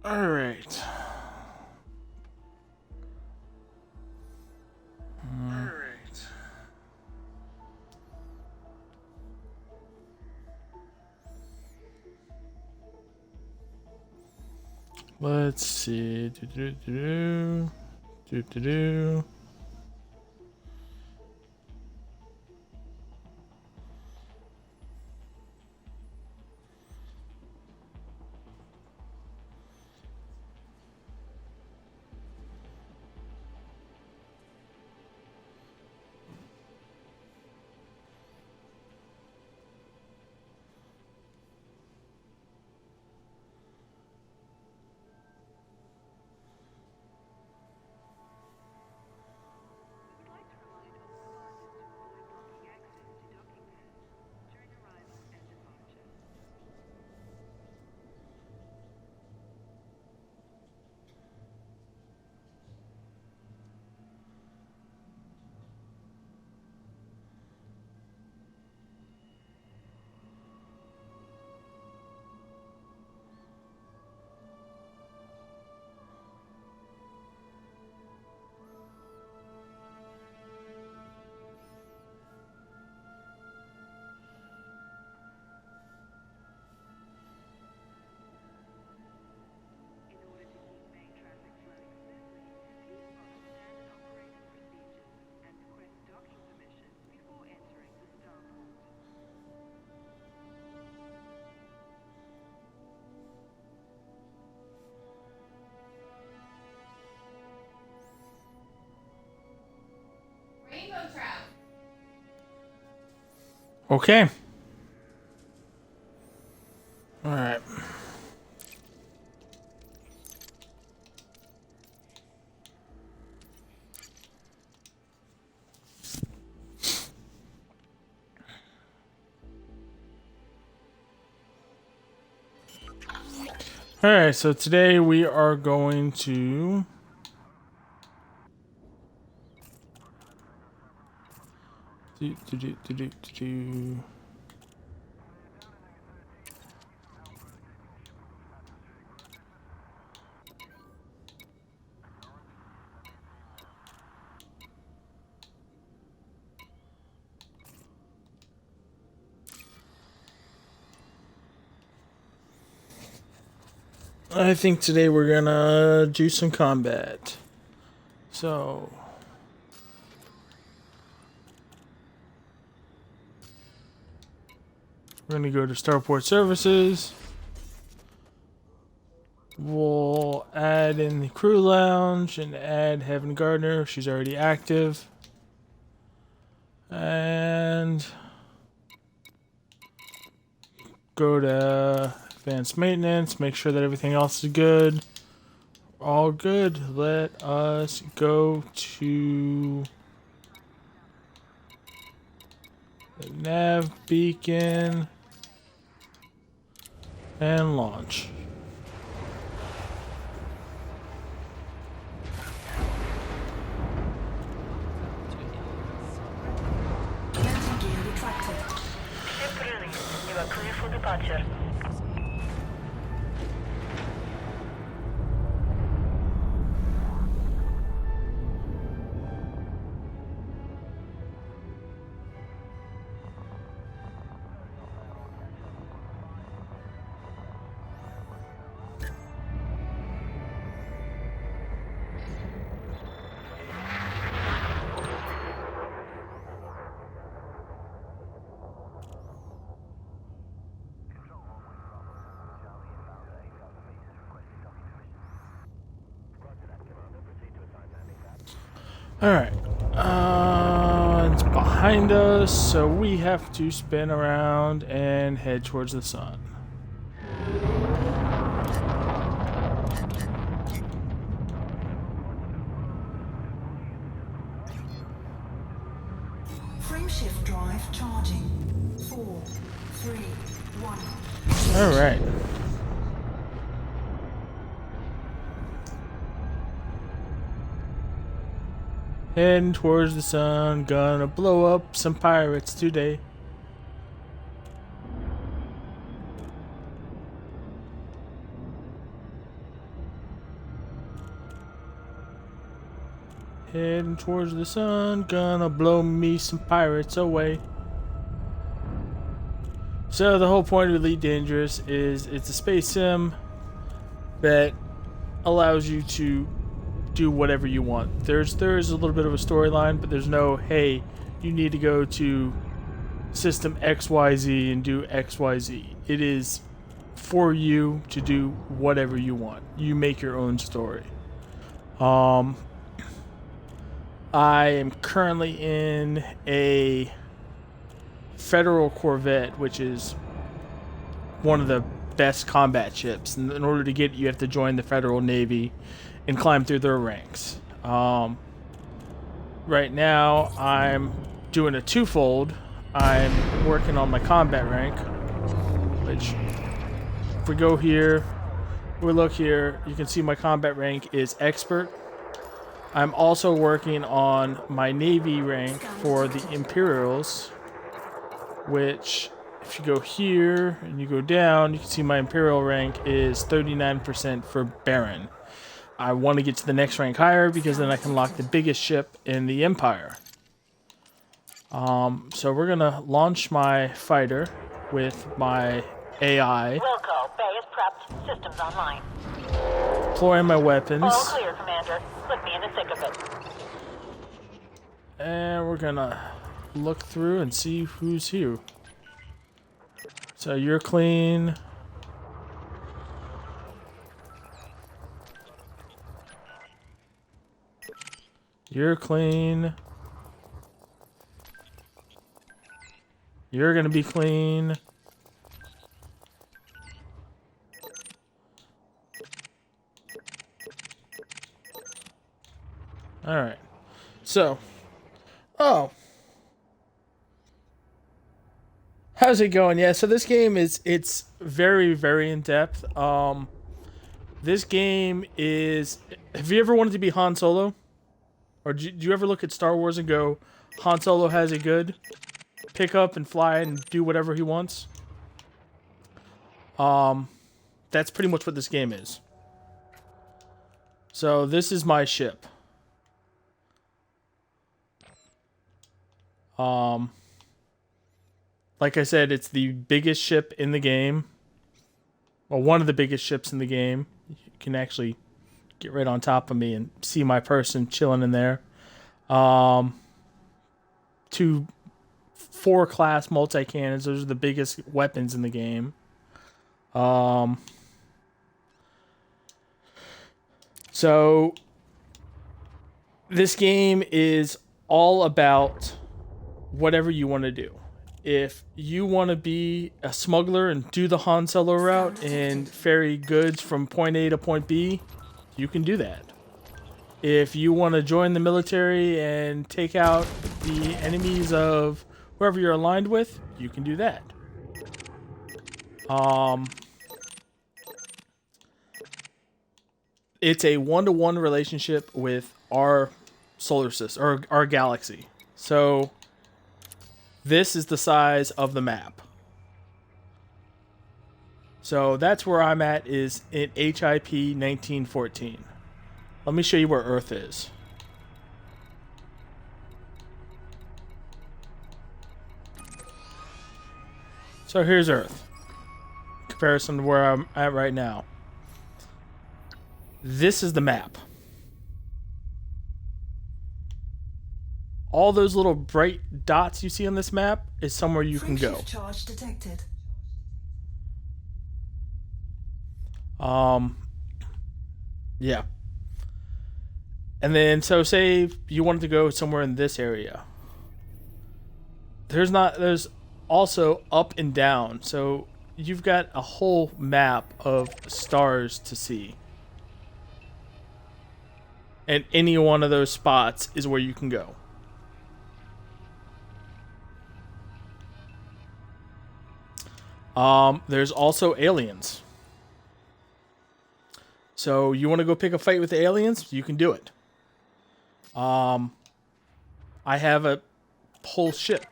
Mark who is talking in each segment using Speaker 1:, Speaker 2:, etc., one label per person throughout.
Speaker 1: All right. Let's see. Okay. All right. All right. So today we are going to do. I think today we're gonna do some combat. So we're gonna go to Starport Services. We'll add in the crew lounge and add Heaven Gardner. She's already active. And go to advanced maintenance. Make sure that everything else is good. All good. Let us go to the nav beacon and launch.
Speaker 2: You are clear for departure.
Speaker 1: Alright. It's behind us, so we have to spin around and head towards the sun.
Speaker 3: Frame shift drive charging. 4, 3, 1.
Speaker 1: Alright. Heading towards the sun, gonna blow up some pirates today. Heading towards the sun, gonna blow me some pirates away. So the whole point of Elite Dangerous is it's a space sim that allows you to do whatever you want. There's a little bit of a storyline, but there's no, hey, you need to go to system XYZ and do XYZ. It is for you to do whatever you want. You make your own story. I am currently in a Federal Corvette, which is one of the best combat ships. And in order to get it, you have to join the Federal Navy and climb through their ranks. Right now, I'm doing a twofold. I'm working on my combat rank, which, if we go here, we look here, you can see my combat rank is expert. I'm also working on my Navy rank for the Imperials, which, if you go here and you go down, you can see my Imperial rank is 39% for Baron. I want to get to the next rank higher because then I can lock the biggest ship in the Empire. So we're gonna launch my fighter with my AI.
Speaker 2: Wilco, Bay is prepped. Systems online.
Speaker 1: Deploying my weapons.
Speaker 2: All clear, Commander. Put me in the thick of it.
Speaker 1: And we're gonna look through and see who's here. So you're clean. You're clean. You're gonna be clean. Alright. So. Oh. How's it going? Yeah, so this game it's very, very in depth. This game is, have you ever wanted to be Han Solo? Or do you ever look at Star Wars and go, Han Solo has it good? Pick up and fly and do whatever he wants? That's pretty much what this game is. So this is my ship. Like I said, it's the biggest ship in the game. Well, one of the biggest ships in the game. You can actually get right on top of me and see my person chilling in there. 2 4-class multi-cannons. Those are the biggest weapons in the game. So this game is all about whatever you want to do. If you want to be a smuggler and do the Han Solo route and ferry goods from point A to point B, you can do that. If you want to join the military and take out the enemies of whoever you're aligned with, you can do that. It's a 1-to-1 relationship with our solar system, or our galaxy. So this is the size of the map. So that's where I'm at, is in HIP 1914. Let me show you where Earth is. So here's Earth. In comparison to where I'm at right now. This is the map. All those little bright dots you see on this map is somewhere you can go.
Speaker 3: Charge detected.
Speaker 1: Yeah. And then, so say you wanted to go somewhere in this area. There's also up and down. So you've got a whole map of stars to see. And any one of those spots is where you can go. There's also aliens. So you want to go pick a fight with the aliens? You can do it. I have a whole ship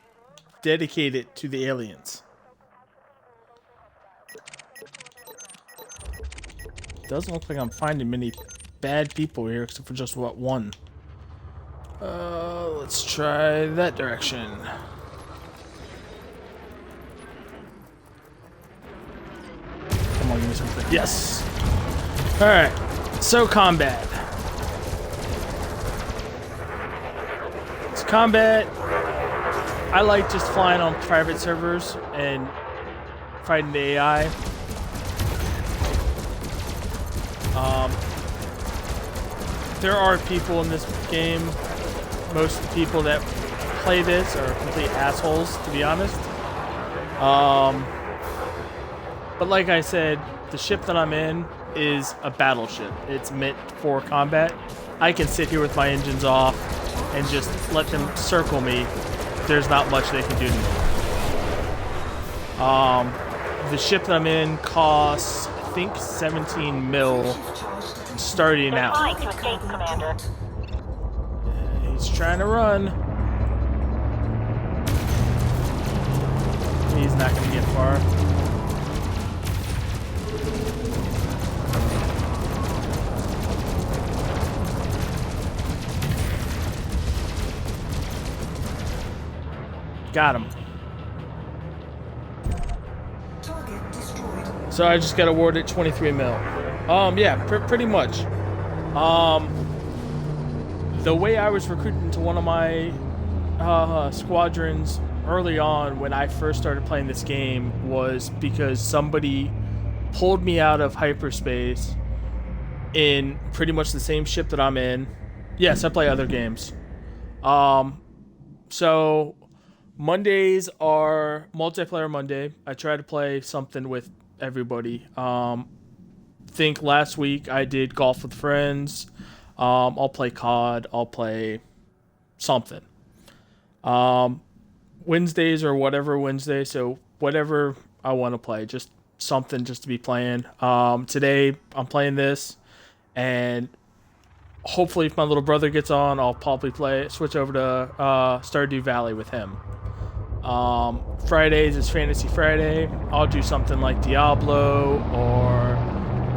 Speaker 1: dedicated to the aliens. Doesn't look like I'm finding many bad people here, except for just one. Let's try that direction. Come on, give me something. Yes. All right. So combat. It's combat. I like just flying on private servers and fighting the AI. There are people in this game. Most of the people that play this are complete assholes, to be honest. But like I said, the ship that I'm in is a battleship. It's meant for combat. I can sit here with my engines off and just let them circle me. There's not much they can do to me. The ship that I'm in costs, I think, 17 mil starting
Speaker 2: They're
Speaker 1: out.
Speaker 2: trying to escape, Commander.
Speaker 1: He's trying to run. He's not going to get far. Got him.
Speaker 3: Target destroyed.
Speaker 1: So I just got awarded 23 mil. Yeah, pretty much. The way I was recruited into one of my squadrons early on when I first started playing this game was because somebody pulled me out of hyperspace in pretty much the same ship that I'm in. Yes, I play other games. So Mondays are multiplayer Monday. I try to play something with everybody. Think last week I did golf with friends. I'll play COD. I'll play something. Wednesdays or whatever Wednesday. So whatever I want to play, just something just to be playing. Today I'm playing this, and hopefully if my little brother gets on, I'll probably switch over to Stardew Valley with him. Fridays is Fantasy Friday. I'll do something like Diablo or,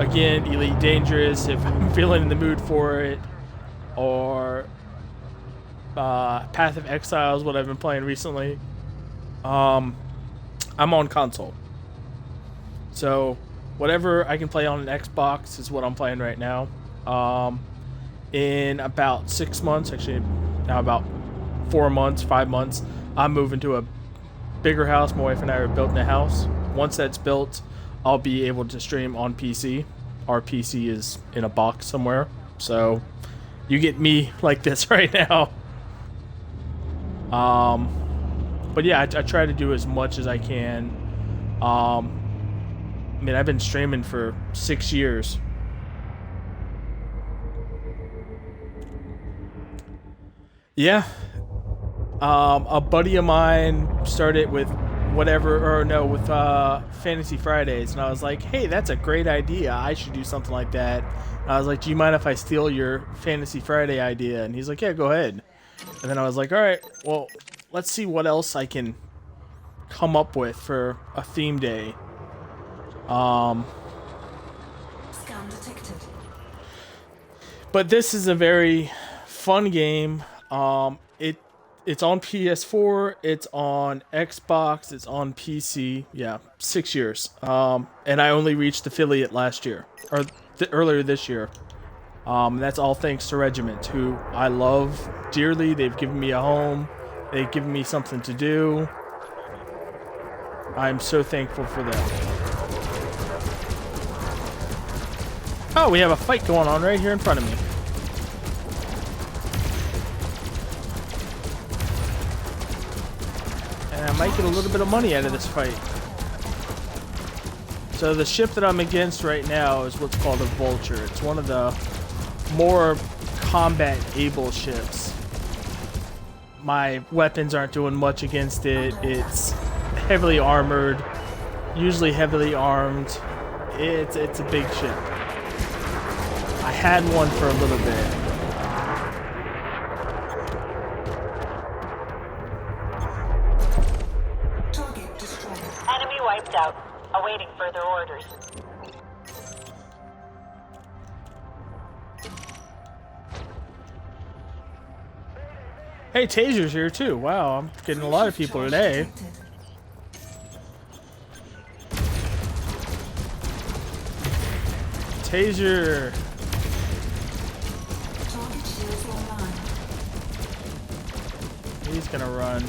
Speaker 1: again, Elite Dangerous if I'm feeling in the mood for it, or Path of Exile is what I've been playing recently. I'm on console, so whatever I can play on an Xbox is what I'm playing right now. In about 6 months, actually now about 4 months, 5 months, I'm moving to a bigger house. My wife and I are building a house. Once that's built, I'll be able to stream on PC. Our PC is in a box somewhere, so you get me like this right now. But yeah, I try to do as much as I can. I mean, I've been streaming for 6 years. Yeah. A buddy of mine started with Fantasy Fridays, and I was like, hey, that's a great idea. I should do something like that. And I was like, do you mind if I steal your Fantasy Friday idea? And he's like, yeah, go ahead. And then I was like, all right, well, let's see what else I can come up with for a theme day.
Speaker 3: Scan detected.
Speaker 1: But this is a very fun game. It's on PS4, it's on Xbox, it's on PC. Yeah, 6 years. And I only reached affiliate last year, or earlier this year. That's all thanks to Regiment, who I love dearly. They've given me a home. They've given me something to do. I'm so thankful for them. Oh, we have a fight going on right here in front of me. And I might get a little bit of money out of this fight. So the ship that I'm against right now is what's called a Vulture. It's one of the more combat-able ships. My weapons aren't doing much against it. It's heavily armored, usually heavily armed. It's a big ship. I had one for a little bit.
Speaker 3: Target destroyed.
Speaker 2: Enemy wiped out. Awaiting further orders.
Speaker 1: Hey, Taser's here too. Wow, I'm getting a lot of people
Speaker 3: Charge
Speaker 1: today.
Speaker 3: detected.
Speaker 1: Taser.
Speaker 3: Target shields online.
Speaker 1: He's gonna run.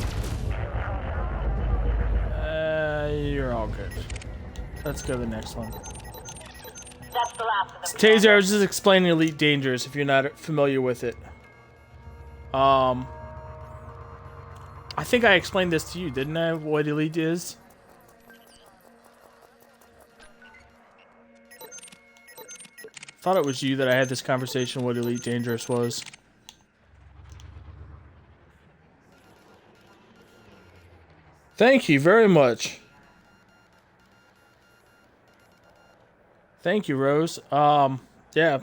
Speaker 1: You're all good. Let's go to the next one.
Speaker 2: That's the last of them.
Speaker 1: Taser, I was just explaining Elite Dangerous if you're not familiar with it. I think I explained this to you, didn't I? What Elite is? Thought it was you that I had this conversation what Elite Dangerous was. Thank you very much. Thank you, Rose. Yeah.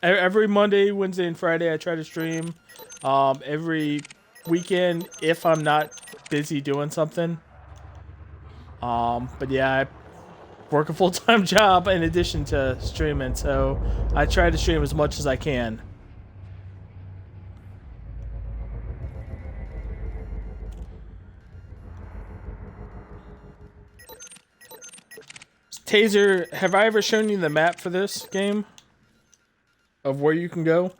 Speaker 1: Every Monday, Wednesday, and Friday, I try to stream. Every weekend, if I'm not busy doing something. But yeah, I work a full-time job in addition to streaming, so I try to stream as much as I can. Taser, have I ever shown you the map for this game? Of where you can go?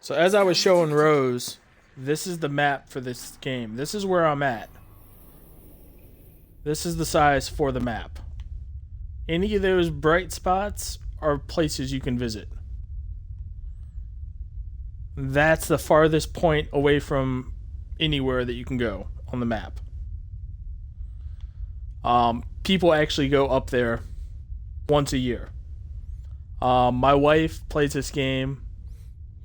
Speaker 1: So as I was showing Rose, this is the map for this game. This is where I'm at. This is the size for the map. Any of those bright spots are places you can visit. That's the farthest point away from anywhere that you can go on the map. People actually go up there once a year. My wife plays this game.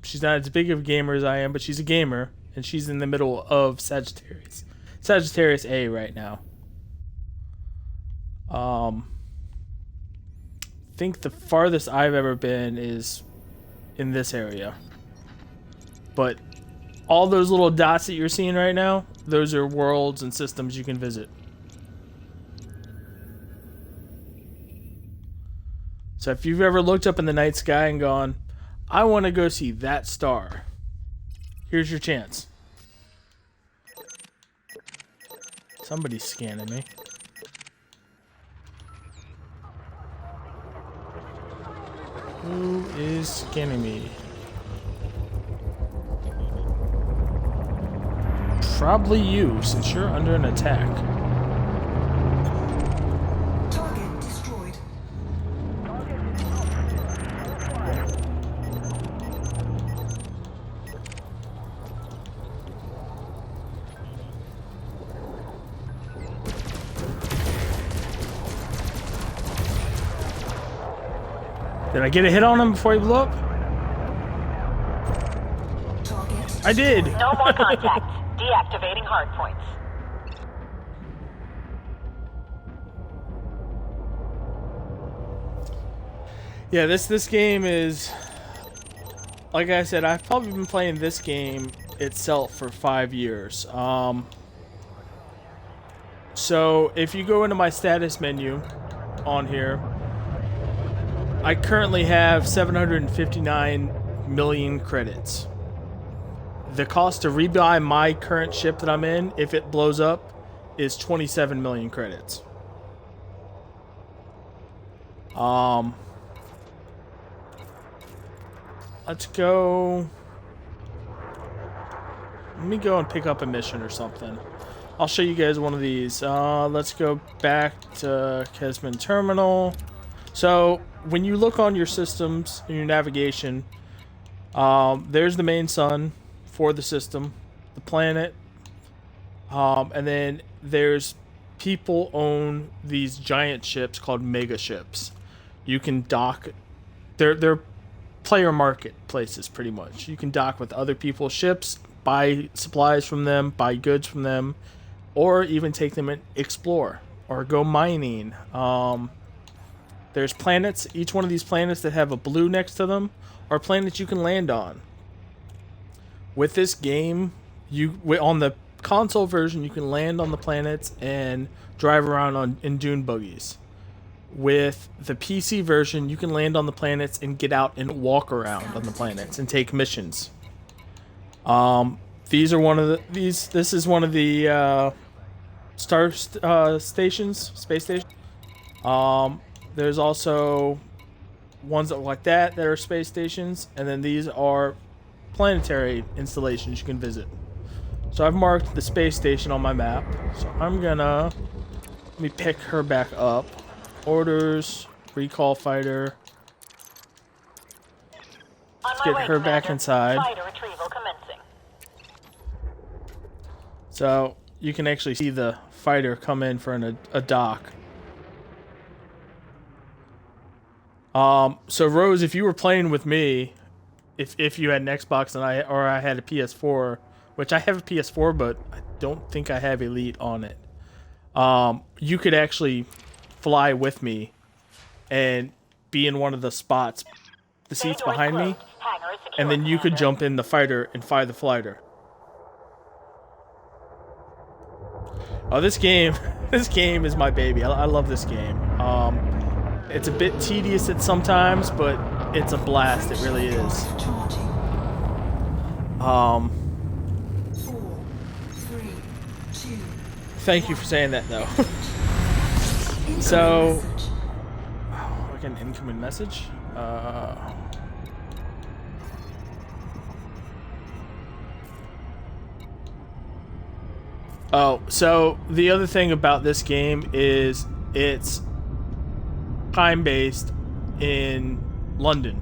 Speaker 1: She's not as big of a gamer as I am, but she's a gamer, and she's in the middle of Sagittarius A right now. I think the farthest I've ever been is in this area. But all those little dots that you're seeing right now, those are worlds and systems you can visit. So if you've ever looked up in the night sky and gone, I want to go see that star, here's your chance. Somebody's scanning me. Who is scanning me? Probably you, since you're under an attack.
Speaker 3: Target destroyed.
Speaker 1: Did I get a hit on him before he blew up?
Speaker 3: Target
Speaker 1: I did.
Speaker 2: No more contact. Deactivating hardpoints.
Speaker 1: Yeah, this game is, like I said, I've probably been playing this game itself for 5 years. So if you go into my status menu on here, I currently have 759 million credits. The cost to rebuy my current ship that I'm in, if it blows up, is 27 million credits. Let's go. Let me go and pick up a mission or something. I'll show you guys one of these. Let's go back to Kesman Terminal. So when you look on your systems, in your navigation, there's the main sun for the system, the planet, and then there's people own these giant ships called mega ships. You can dock. They're player marketplaces pretty much. You can dock with other people's ships, buy supplies from them, buy goods from them, or even take them and explore or go mining. There's planets. Each one of these planets that have a blue next to them are planets you can land on. With this game, on the console version, you can land on the planets and drive around in dune buggies. With the PC version, you can land on the planets and get out and walk around on the planets and take missions. These are one of the This is one of the stations, space stations. There's also ones that like that are space stations, and then these are planetary installations you can visit. So I've marked the space station on my map. So I'm gonna let me pick her back up. Orders, recall fighter.
Speaker 2: On my
Speaker 1: Get
Speaker 2: way,
Speaker 1: her back
Speaker 2: Commander.
Speaker 1: inside.
Speaker 2: Fighter retrieval commencing.
Speaker 1: So you can actually see the fighter come in for a dock. So Rose, if you were playing with me, if you had an Xbox and I had a PS4, which I have a PS4, but I don't think I have Elite on it. You could actually fly with me and be in one of the spots, the seats
Speaker 2: Bay doors
Speaker 1: behind me,
Speaker 2: closed. Hangar is secure,
Speaker 1: and then you could
Speaker 2: Commander.
Speaker 1: jump in the fighter and fly the fighter. Oh, this game is my baby. I love this game. It's a bit tedious at sometimes, but it's a blast. It really is.
Speaker 3: Drive charging. 4, 3, 2.
Speaker 1: Thank you for saying that, though.
Speaker 3: Incoming
Speaker 1: So,
Speaker 3: message.
Speaker 1: like an incoming message. Oh, so the other thing about this game is it's time-based in London.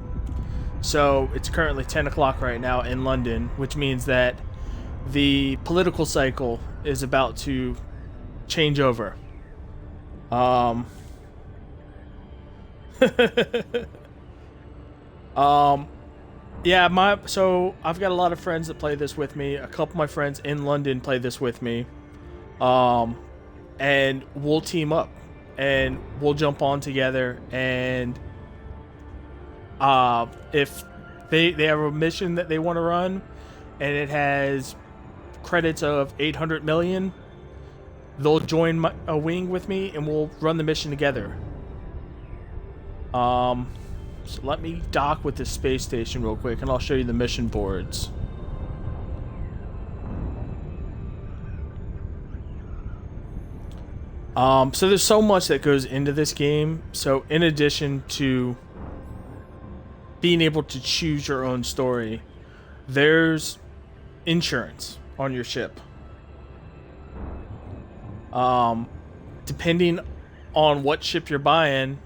Speaker 1: So it's currently 10 o'clock right now in London, which means that the political cycle is about to change over. Yeah, so I've got a lot of friends that play this with me. A couple of my friends in London play this with me. And we'll team up and we'll jump on together, and if they have a mission that they want to run and it has credits of 800 million, they'll join a wing with me and we'll run the mission together. So let me dock with this space station real quick and I'll show you the mission boards. So there's so much that goes into this game. So in addition to being able to choose your own story, there's insurance on your ship. Depending on what ship you're buying,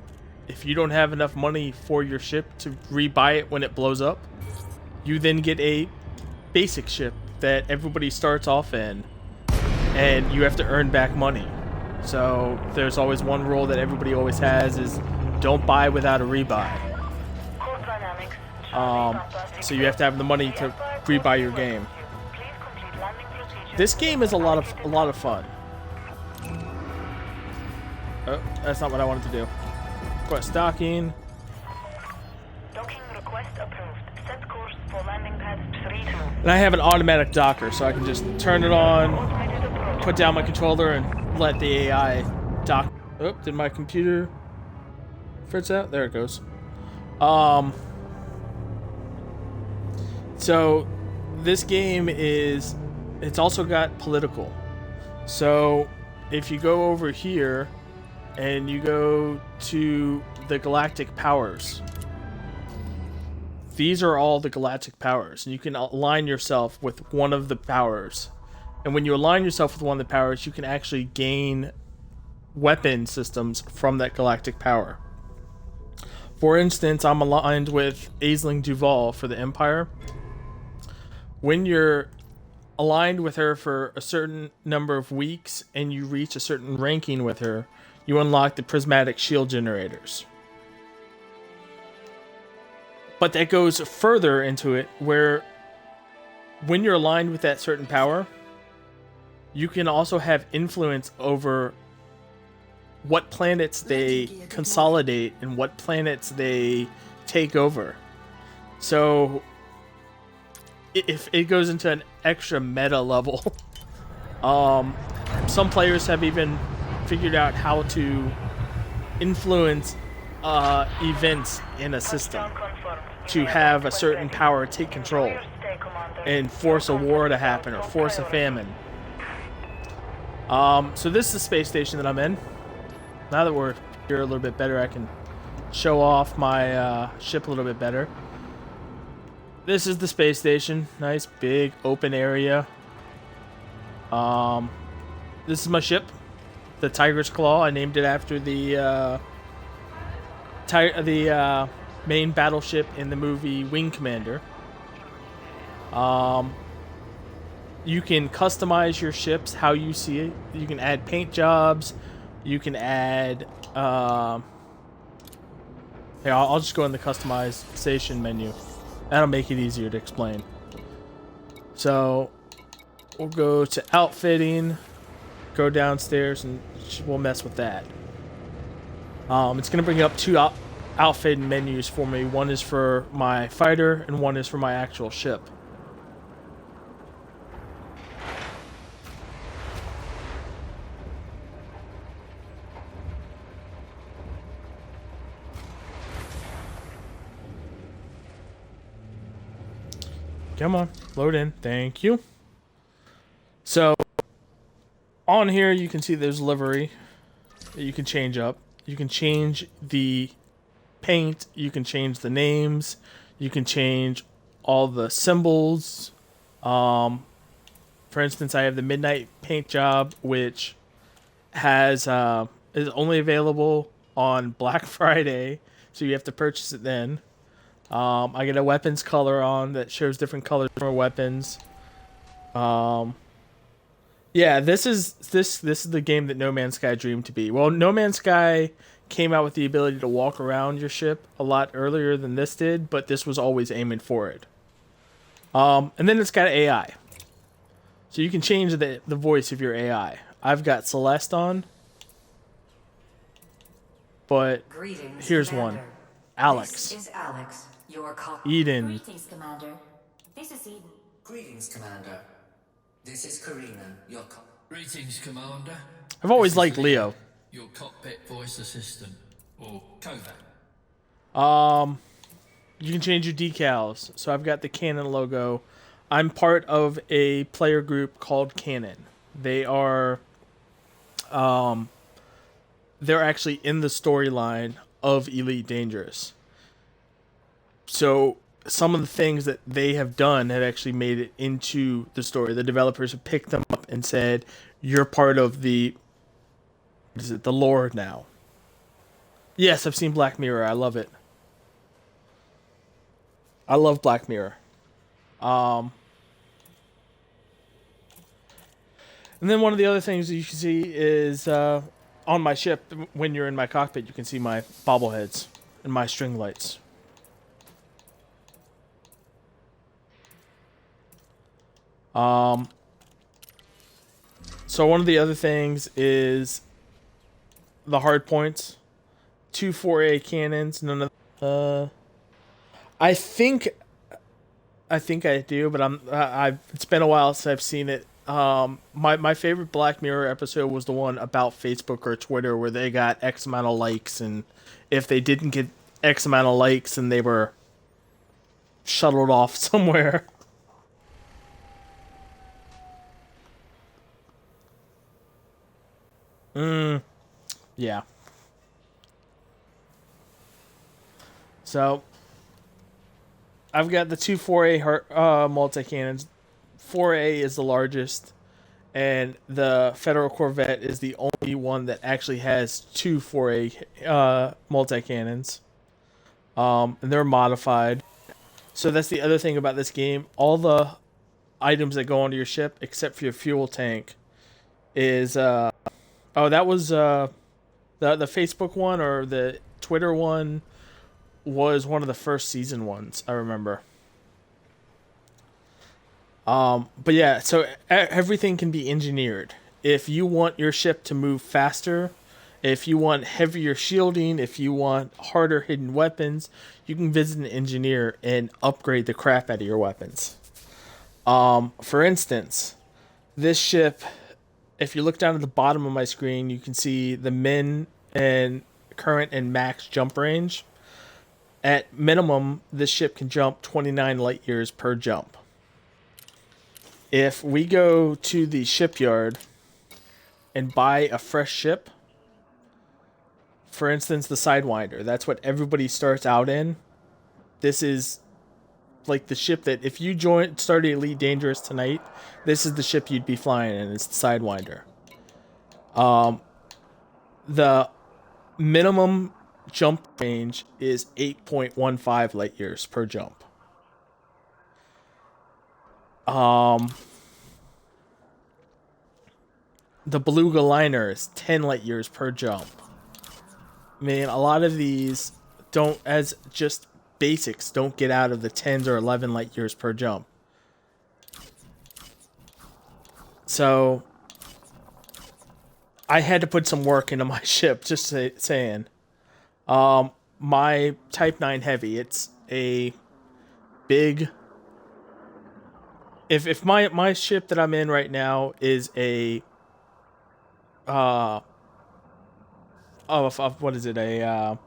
Speaker 1: if you don't have enough money for your ship to rebuy it when it blows up, you then get a basic ship that everybody starts off in, and you have to earn back money. So there's always one rule that everybody always has is don't buy without a rebuy. So you have to have the money to rebuy your game. This game is a lot of fun. Oh, that's not what I wanted to do. Request docking.
Speaker 4: Docking request approved. Set course for landing pad 32.
Speaker 1: And I have an automatic docker, so I can just turn it on,
Speaker 4: Automated approach.
Speaker 1: put down my controller, and let the AI dock. Oh, did my computer fritz out? There it goes. So this game it's also got political. So if you go over here and you go to the galactic powers, these are all the galactic powers, and you can align yourself with one of the powers. And when you align yourself with one of the powers, you can actually gain weapon systems from that galactic power. For instance, I'm aligned with Aisling Duval for the Empire. When you're aligned with her for a certain number of weeks and you reach a certain ranking with her, you unlock the prismatic shield generators. But that goes further into it, where when you're aligned with that certain power, you can also have influence over what planets they consolidate and what planets they take over. So if it goes into an extra meta level Some players have even figured out how to influence events in a system
Speaker 4: Touchdown confirmed.
Speaker 1: to have a certain power take control
Speaker 4: Enjoy your stay, Commander.
Speaker 1: and force a war to happen or force a famine. So this is the space station that I'm in. Now that we're here a little bit better, I can show off my ship a little bit better. This is the space station. Nice big open area. This is my ship, the Tiger's Claw. I named it after the main battleship in the movie Wing Commander. You can customize your ships how you see it. You can add paint jobs. You can add. Here, I'll just go in the customization menu. That'll make it easier to explain. So we'll go to outfitting, go downstairs, and we'll mess with that. It's going to bring up two outfit menus for me. One is for my fighter, and one is for my actual ship. Come on, load in. Thank you. So, on here you can see there's livery that you can change up. You can change the paint, you can change the names, you can change all the symbols. For instance, I have the midnight paint job, which has is only available on Black Friday, so you have to purchase it then. I get a weapons color on that shows different colors for weapons. Yeah, this is the game that No Man's Sky dreamed to be. Well, No Man's Sky came out with the ability to walk around your ship a lot earlier than this did, but this was always aiming for it. And then it's got AI. So you can change the voice of your AI. I've got Celeste on, but
Speaker 5: Greetings,
Speaker 1: here's
Speaker 5: Commander.
Speaker 1: one. Alex.
Speaker 5: This is Alex, your
Speaker 1: Eden.
Speaker 2: Greetings, Commander. This is Eden.
Speaker 6: Greetings, Commander. This is Karina, your
Speaker 7: Greetings, Commander.
Speaker 1: I've always
Speaker 7: This is
Speaker 1: liked Leo.
Speaker 7: Your cockpit voice assistant, or Kovac.
Speaker 1: You can change your decals. So I've got the Canon logo. I'm part of a player group called Canon. They are, they're actually in the storyline of Elite Dangerous. So some of the things that they have done have actually made it into the story. The developers have picked them up and said, "You're part of the lore now." Yes, I've seen Black Mirror. I love it. I love Black Mirror. And then one of the other things that you can see is on my ship, when you're in my cockpit, you can see my bobbleheads and my string lights. So one of the other things is the hard points. 2 4A cannons. None of. I think I do, but I've. It's been a while since I've seen it. My favorite Black Mirror episode was the one about Facebook or Twitter where they got X amount of likes, and if they didn't get X amount of likes, then they were shuttled off somewhere. Yeah. So, I've got the 2 4A multi-cannons. 4A is the largest, and the Federal Corvette is the only one that actually has 2 4A multi-cannons. And they're modified. So that's the other thing about this game. All the items that go onto your ship, except for your fuel tank, is... that was the Facebook one, or the Twitter one was one of the first season ones, I remember. But yeah, so everything can be engineered. If you want your ship to move faster, if you want heavier shielding, if you want harder hidden weapons, you can visit an engineer and upgrade the crap out of your weapons. For instance, this ship if you look down at the bottom of my screen, you can see the min and current and max jump range. At minimum, this ship can jump 29 light years per jump. If we go to the shipyard and buy a fresh ship, for instance, the Sidewinder, that's what everybody starts out in. This is like the ship that if you started Elite Dangerous tonight, this is the ship you'd be flying in. It's the Sidewinder. The minimum jump range is 8.15 light years per jump. The Beluga liner is 10 light years per jump. I mean, a lot of these don't, as just basics, don't get out of the 10s or 11 light years per jump. So, I had to put some work into my ship, just saying. My Type 9 Heavy, it's a big... If my ship that I'm in right now is a... what is it? A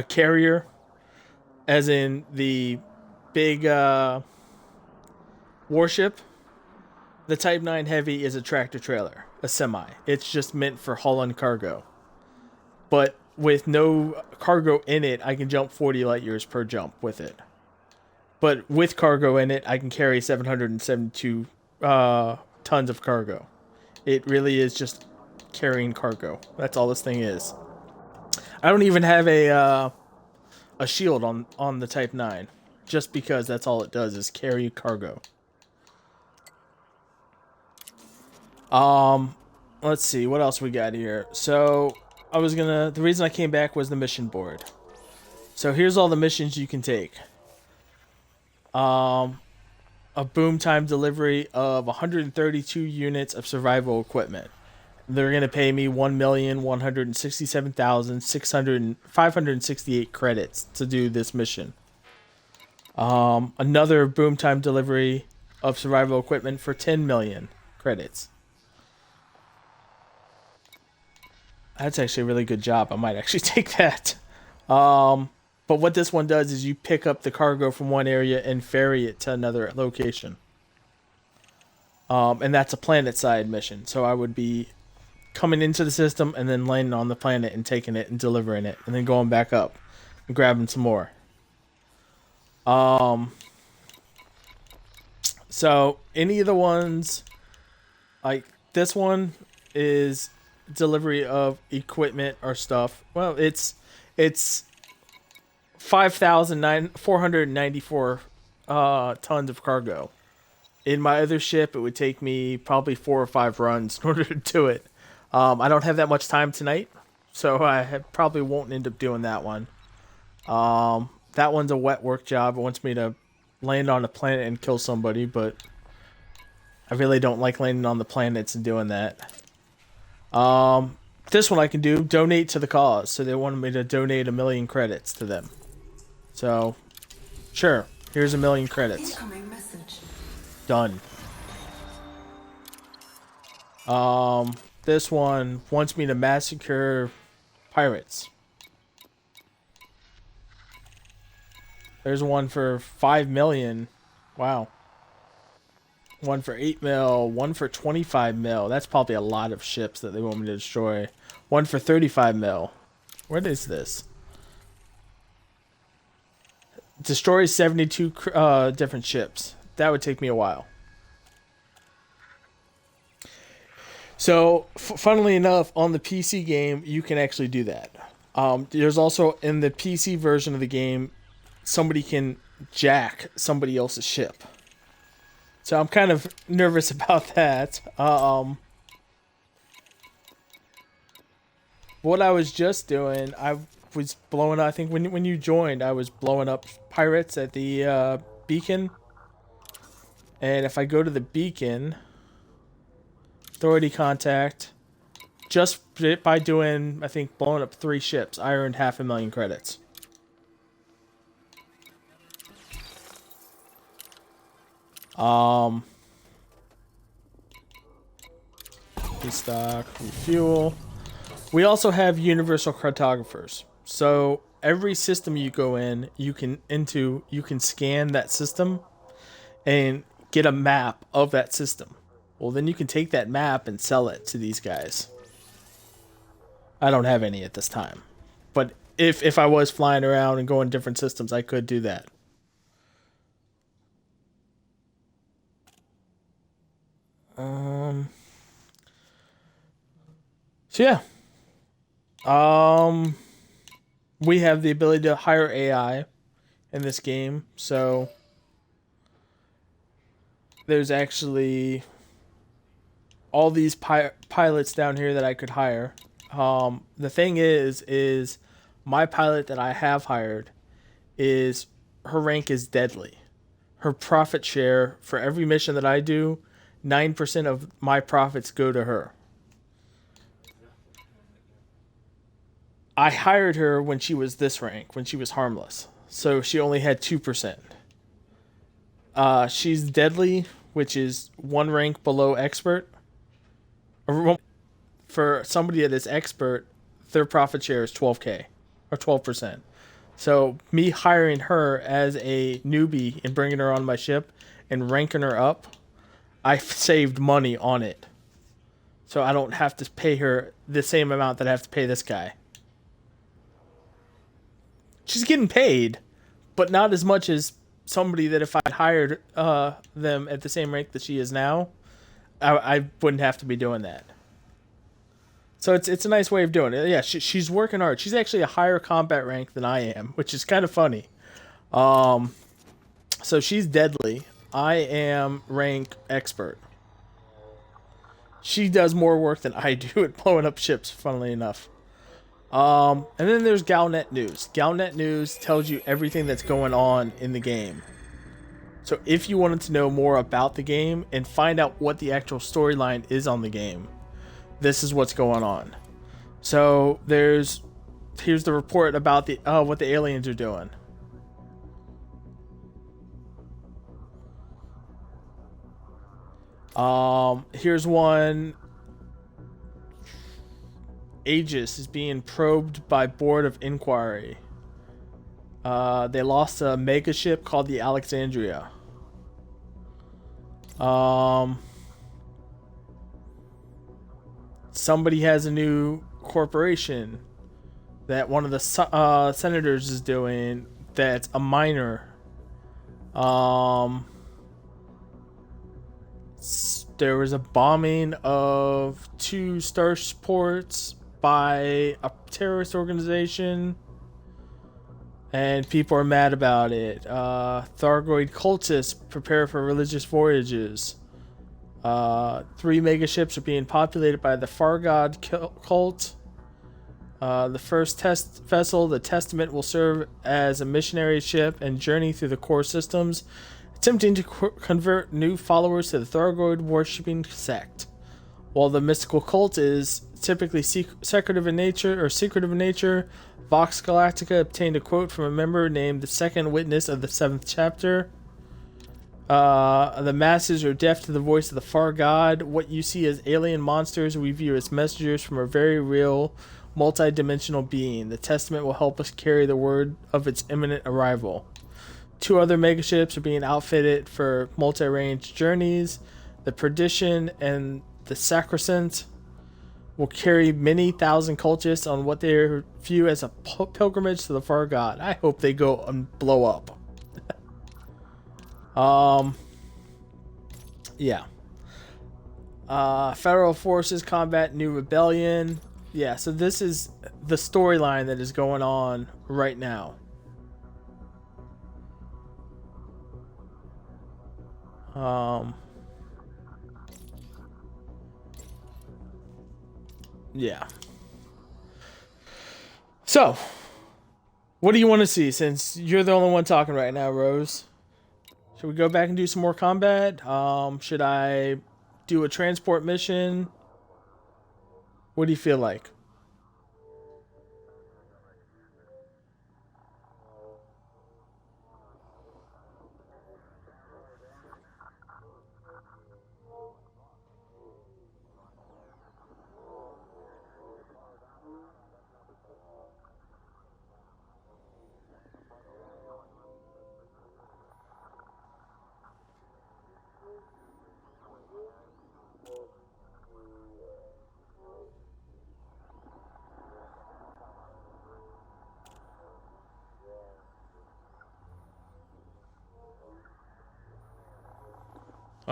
Speaker 1: carrier, as in the big warship. The Type 9 Heavy is a tractor trailer, a semi. It's just meant for hauling cargo. But with no cargo in it, I can jump 40 light years per jump with it. But with cargo in it, I can carry 772 tons of cargo. It really is just carrying cargo. That's all this thing is. I don't even have a shield on the Type 9, just because that's all it does is carry cargo. Let's see what else we got here. So the reason I came back was the mission board. So here's all the missions you can take. A boom time delivery of 132 units of survival equipment. They're going to pay me 1,167,568 credits to do this mission. Another boom time delivery of survival equipment for 10 million credits. That's actually a really good job. I might actually take that. But what this one does is you pick up the cargo from one area and ferry it to another location. And that's a planet side mission. So I would be coming into the system and then landing on the planet and taking it and delivering it and then going back up and grabbing some more. So any of the ones like this one is delivery of equipment or stuff. Well, it's 5,494 tons of cargo. In my other ship, it would take me probably 4 or 5 runs in order to do it. I don't have that much time tonight, so I probably won't end up doing that one. That one's a wet work job. It wants me to land on a planet and kill somebody, but I really don't like landing on the planets and doing that. This one I can do, donate to the cause. So they wanted me to donate 1 million credits to them. So, sure, here's 1 million credits.
Speaker 3: Incoming message.
Speaker 1: Done. This one wants me to massacre pirates. There's one for 5 million. Wow. One for 8 mil, one for 25 mil. That's probably a lot of ships that they want me to destroy. One for 35 mil. What is this? Destroy 72 different ships. That would take me a while. So, funnily enough, on the PC game, you can actually do that. There's also, in the PC version of the game, somebody can jack somebody else's ship. So I'm kind of nervous about that. What I was just doing, I was blowing up, I think when you joined, I was blowing up pirates at the beacon. And if I go to the beacon, authority contact, just by doing, I think, blowing up 3 ships, I earned 500,000 credits. weapon stock, refuel. We also have universal cartographers. So every system you go in, you can scan that system and get a map of that system. Well, then you can take that map and sell it to these guys. I don't have any at this time, but if I was flying around and going different systems, I could do that. So yeah. We have the ability to hire AI in this game, so there's actually all these pilots down here that I could hire. The thing is my pilot that I have hired is her rank is deadly. Her profit share for every mission that I do, 9% of my profits go to her. I hired her when she was this rank, when she was harmless. So she only had 2%. She's deadly, which is one rank below expert. For somebody that is expert, their profit share is 12k or 12%. So me hiring her as a newbie and bringing her on my ship and ranking her up, I saved money on it. So I don't have to pay her the same amount that I have to pay this guy. She's getting paid, but not as much as somebody that if I hired them at the same rank that she is now, I wouldn't have to be doing that. So it's a nice way of doing it. Yeah, she's working hard. She's actually a higher combat rank than I am, which is kind of funny. So she's deadly. I am rank expert. She does more work than I do at blowing up ships, funnily enough. And then there's Galnet News. Galnet News tells you everything that's going on in the game. So if you wanted to know more about the game and find out what the actual storyline is on the game, this is what's going on. So here's the report about what the aliens are doing. Here's one. Aegis is being probed by Board of Inquiry. They lost a mega ship called the Alexandria. Somebody has a new corporation that one of the senators is doing that's a minor. There was a bombing of 2 starports by a terrorist organization, and people are mad about it. Thargoid cultists prepare for religious voyages. 3 megaships are being populated by the Fargod cult. The first test vessel, the Testament, will serve as a missionary ship and journey through the core systems, attempting to convert new followers to the Thargoid worshipping sect. While the mystical cult is typically secretive in nature, Vox Galactica obtained a quote from a member named the Second Witness of the 7th chapter. The masses are deaf to the voice of the Far God. What you see as alien monsters, we view as messengers from a very real, multi-dimensional being. The Testament will help us carry the word of its imminent arrival. 2 other megaships are being outfitted for multi-range journeys. The Perdition and the Sacrosanct will carry many thousand cultists on what they view as a pilgrimage to the Far God. I hope they go and blow up. Yeah. Federal forces combat new rebellion. Yeah, so this is the storyline that is going on right now. Yeah. So, what do you want to see since you're the only one talking right now, Rose? Should we go back and do some more combat? Should I do a transport mission? What do you feel like?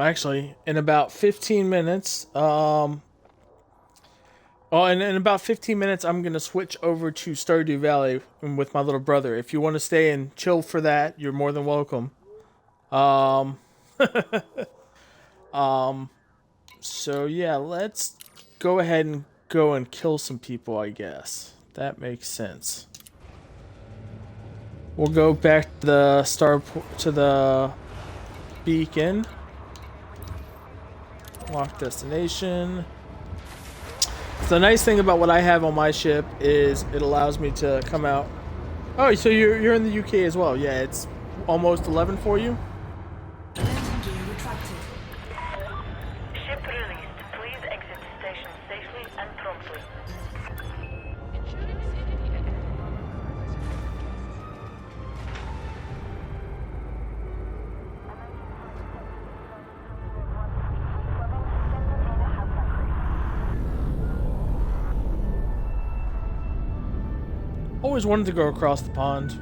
Speaker 1: Actually, in about 15 minutes, in about 15 minutes, I'm going to switch over to Stardew Valley with my little brother. If you want to stay and chill for that, you're more than welcome. Um, so yeah, let's go ahead and go and kill some people, I guess. That makes sense. We'll go back to the beacon. Lock destination. The nice thing about what I have on my ship is it allows me to come out. Oh, so you're in the UK as well? Yeah, it's almost 11 for you.
Speaker 3: Landing gear retracted.
Speaker 4: Ship released. Please exit station safely and promptly.
Speaker 1: Always wanted to go across the pond.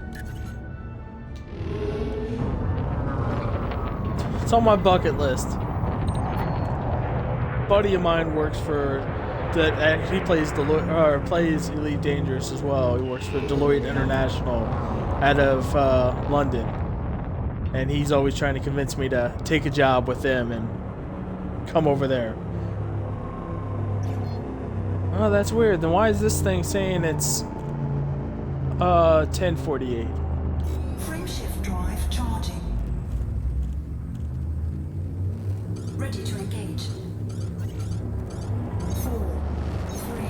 Speaker 1: It's on my bucket list. A buddy of mine works for that. He plays plays Elite Dangerous as well. He works for Deloitte International out of London, and he's always trying to convince me to take a job with them and come over there. Oh, that's weird. Then why is this thing saying it's 10:48?
Speaker 3: Frameshift drive charging. Ready to engage. 4, 3,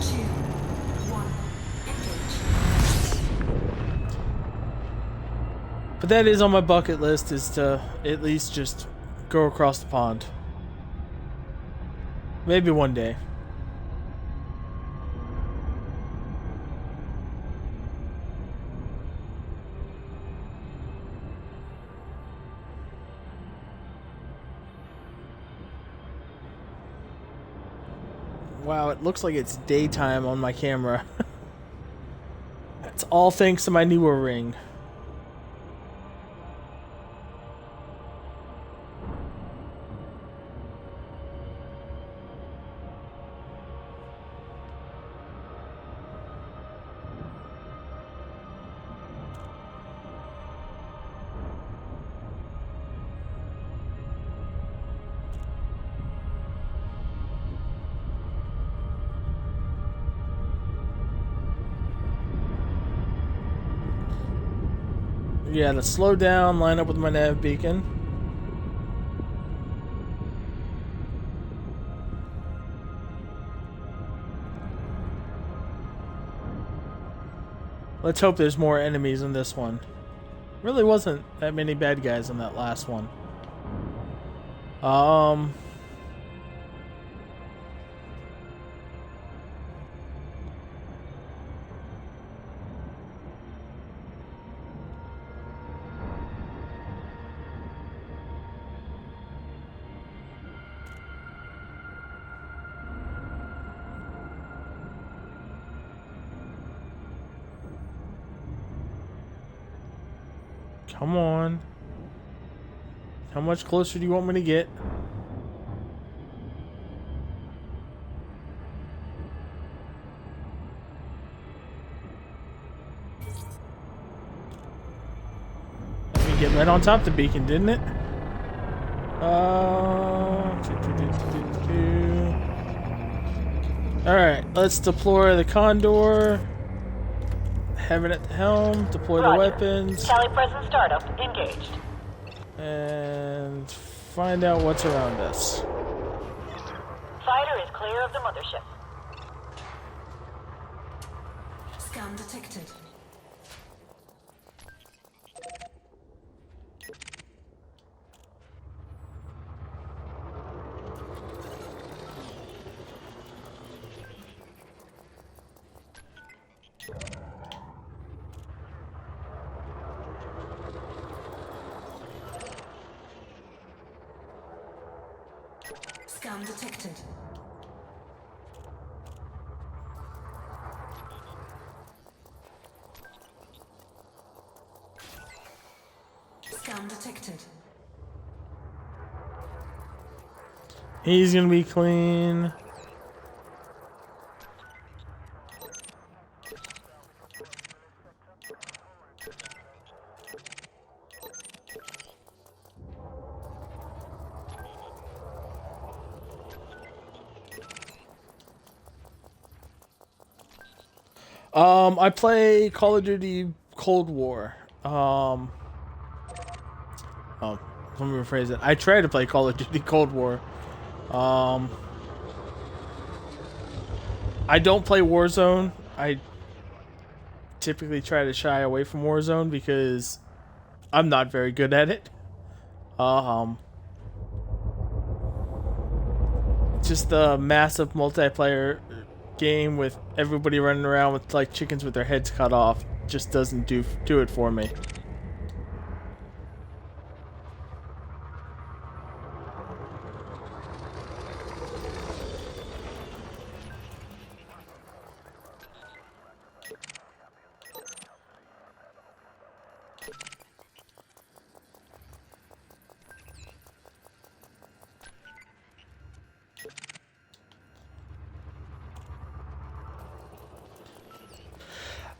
Speaker 3: 2, 1. Engage.
Speaker 1: But that is on my bucket list, is to at least just go across the pond. Maybe one day. Wow, it looks like it's daytime on my camera. That's all thanks to my newer ring. Yeah, let's slow down, line up with my nav beacon. Let's hope there's more enemies in this one. Really wasn't that many bad guys in that last one. Come on. How much closer do you want me to get? Let me get right on top of the beacon, didn't it? Alright, let's deploy the Condor. Have it at the helm, deploy the weapons.
Speaker 4: Tally present startup. Engaged.
Speaker 1: And find out what's around us.
Speaker 4: Fighter is clear of the mothership.
Speaker 3: Scan detected. Scan detected. Scan detected.
Speaker 1: He's gonna be clean. I play Call of Duty Cold War. Oh, let me rephrase it. I try to play Call of Duty Cold War. I don't play Warzone. I typically try to shy away from Warzone because I'm not very good at it. Just the massive multiplayer game with everybody running around with like chickens with their heads cut off just doesn't do it for me.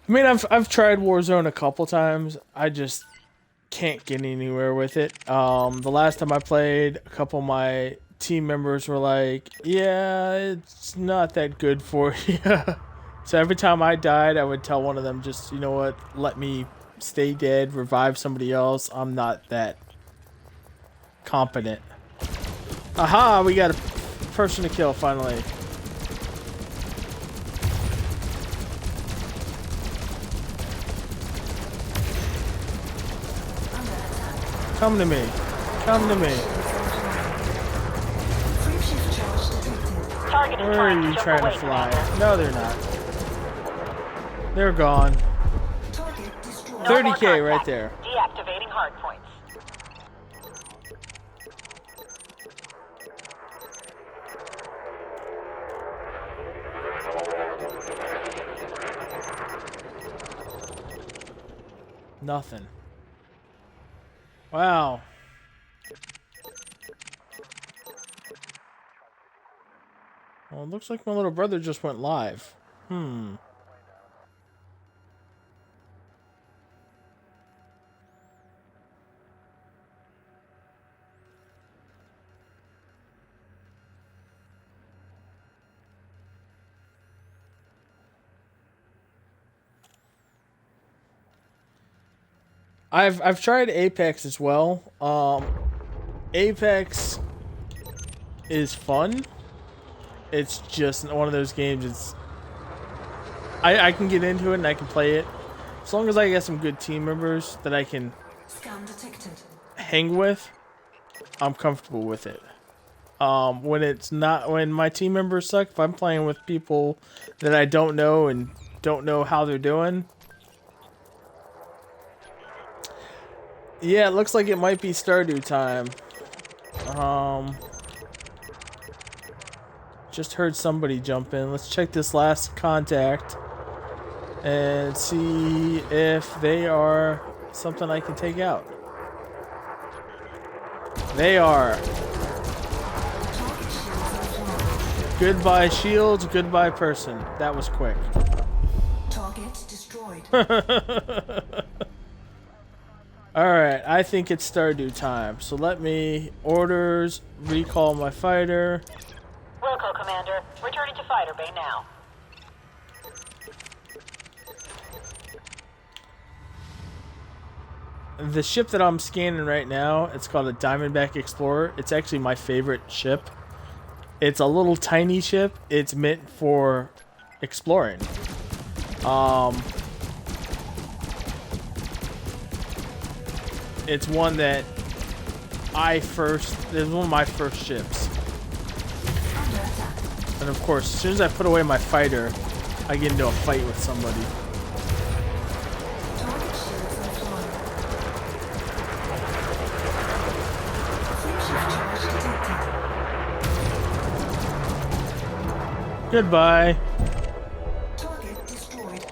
Speaker 1: I mean, I've tried Warzone a couple times. I just can't get anywhere with it. The last time I played, a couple of my team members were like, "Yeah, it's not that good for you." So every time I died, I would tell one of them, "Just, you know what? Let me stay dead, revive somebody else. I'm not that competent." Aha! We got a person to kill finally. Come to me. Come to me.
Speaker 4: Target is
Speaker 1: Where are
Speaker 4: trying
Speaker 1: you
Speaker 4: to jump
Speaker 1: trying
Speaker 4: away,
Speaker 1: to fly?
Speaker 4: Commander.
Speaker 1: No, they're not. They're gone.
Speaker 3: Target destroyed.
Speaker 4: No more
Speaker 1: 30K right
Speaker 4: contact.
Speaker 1: there.
Speaker 4: Deactivating hard points.
Speaker 1: Nothing. Wow. Well, it looks like my little brother just went live. I've tried Apex as well. Apex is fun. It's just one of those games. It's I can get into it and I can play it as long as I get some good team members that I can
Speaker 3: Scan detected.
Speaker 1: hang with. I'm comfortable with it. When my team members suck, if I'm playing with people that I don't know and don't know how they're doing. Yeah, it looks like it might be Stardew time. Just heard somebody jump in. Let's check this last contact and see if they are something I can take out. They are. Goodbye shields, goodbye person. That was quick.
Speaker 3: Target destroyed.
Speaker 1: Alright, I think it's Stardew time. So let me recall my fighter.
Speaker 4: Wilco, Commander. Returning to fighter bay now.
Speaker 1: The ship that I'm scanning right now, it's called a Diamondback Explorer. It's actually my favorite ship. It's a little tiny ship. It's meant for exploring. It's one that it's one of my first ships. And of course, as soon as I put away my fighter, I get into a fight with somebody.
Speaker 3: Target shields offline. Friendship charge detected.
Speaker 1: Goodbye.
Speaker 3: Target destroyed.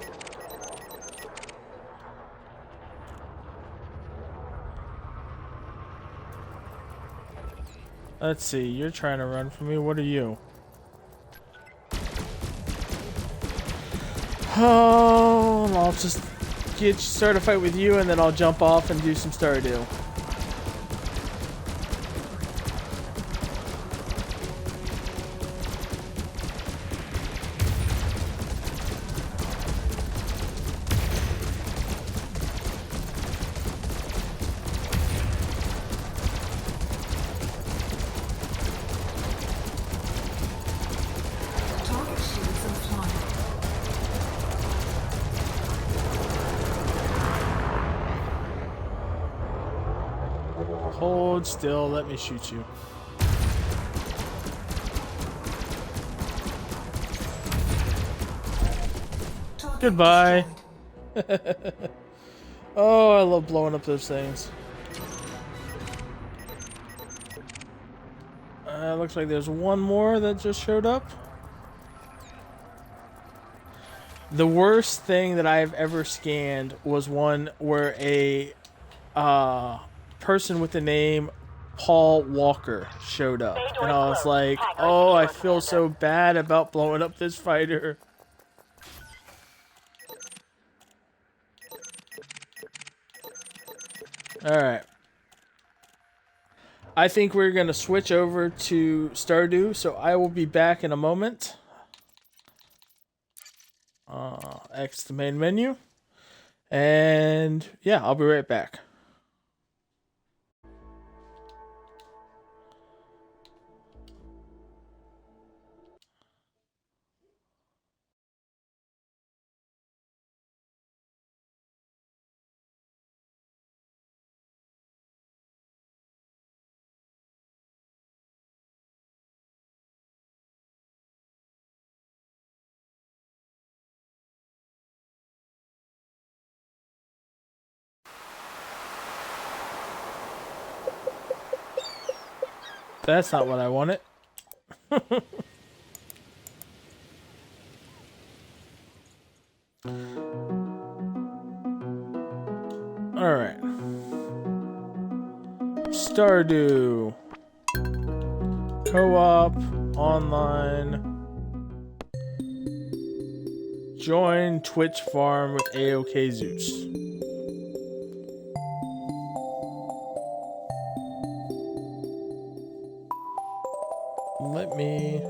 Speaker 1: Let's see. You're trying to run from me. What are you? Oh, I'll just start a fight with you, and then I'll jump off and do some Stardew.
Speaker 3: Target shields offline.
Speaker 1: Hold still. Let me shoot you.
Speaker 3: Target
Speaker 1: Goodbye.
Speaker 3: destroyed.
Speaker 1: Oh, I love blowing up those things. Looks like there's one more that just showed up. The worst thing that I've ever scanned was one where a person with the name Paul Walker showed up. And I was like, oh, I feel so bad about blowing up this fighter. Alright. I think we're going to switch over to Stardew, so I will be back in a moment. X the main menu. And yeah, I'll be right back. That's not what I wanted. Alright. Stardew. Co-op. Online. Join Twitch farm with AOK Zeus. Let me...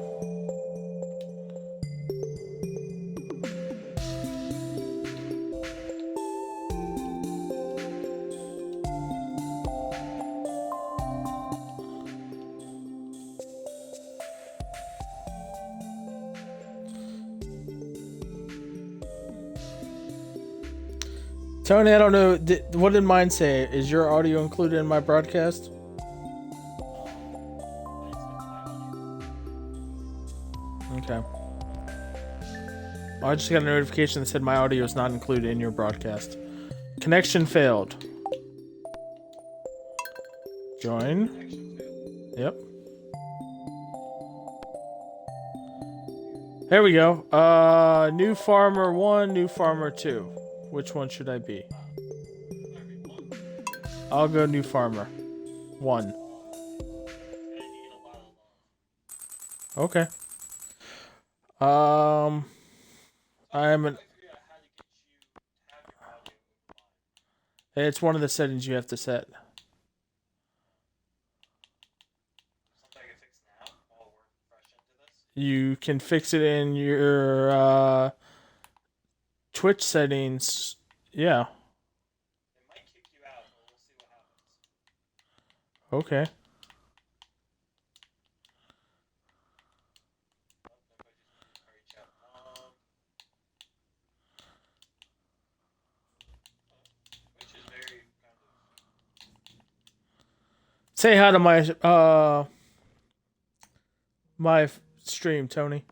Speaker 1: Tony, I don't know. What did mine say? Is your audio included in my broadcast? Okay. I just got a notification that said my audio is not included in your broadcast. Connection failed. Join. Yep. There we go. New farmer 1, new farmer 2. Which one should I be? I'll go new farmer 1. Okay. It's one of the settings you have to set. You can fix it in your Twitch settings. Yeah. Okay. Say hi to my stream, Tony.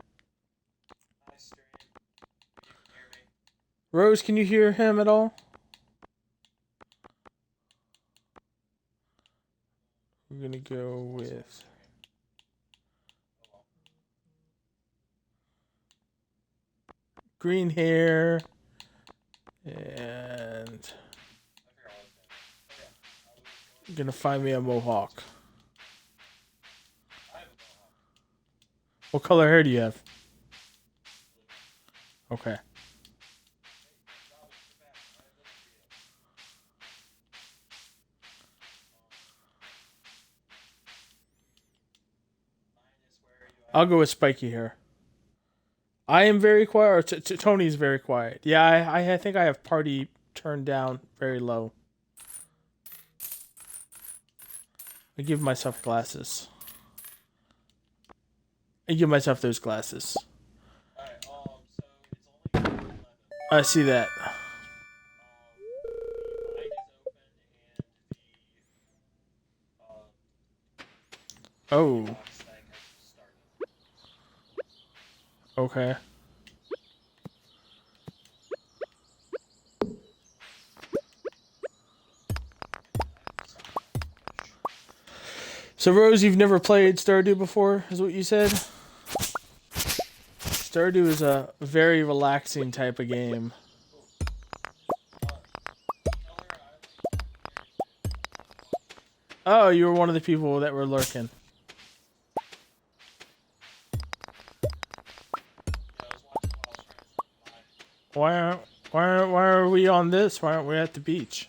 Speaker 1: Rose, can you hear him at all? We're gonna go with green hair and I'm gonna find me a mohawk. What color hair do you have? Okay. I'll go with spiky hair. I am very quiet, or Tony's very quiet. Yeah, I think I have party turned down very low. I give myself glasses. I give myself those glasses. I see that. Oh. Okay. So Rose, you've never played Stardew before, is what you said? Stardew is a very relaxing type of game. Oh, you were one of the people that were lurking. Why are we on this? Why aren't we at the beach?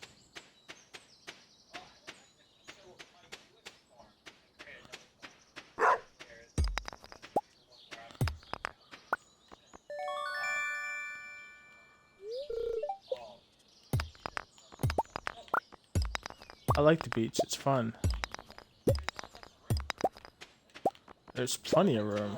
Speaker 1: I like the beach. It's fun. There's plenty of room.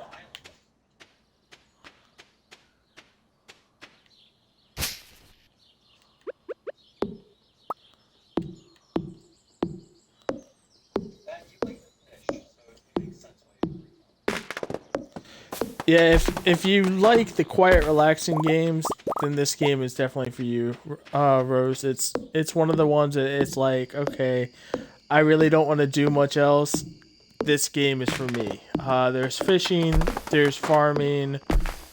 Speaker 1: Yeah, if you like the quiet, relaxing games, then this game is definitely for you, Rose. It's one of the ones that it's like, okay, I really don't want to do much else. This game is for me. There's fishing, there's farming,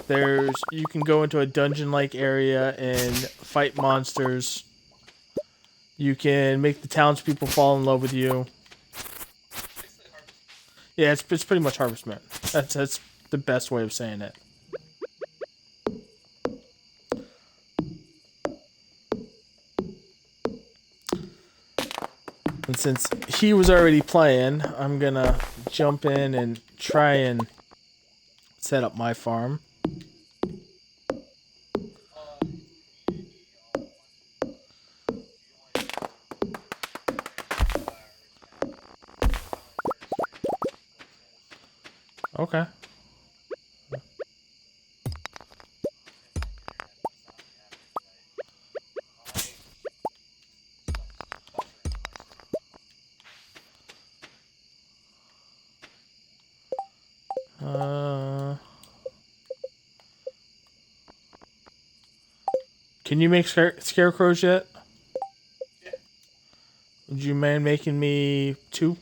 Speaker 1: you can go into a dungeon-like area and fight monsters. You can make the townspeople fall in love with you. Yeah, it's pretty much Harvest Moon. That's the best way of saying it. And since he was already playing, I'm gonna jump in and try and set up my farm. Okay. Can you make scarecrows yet? Would you mind making me 2?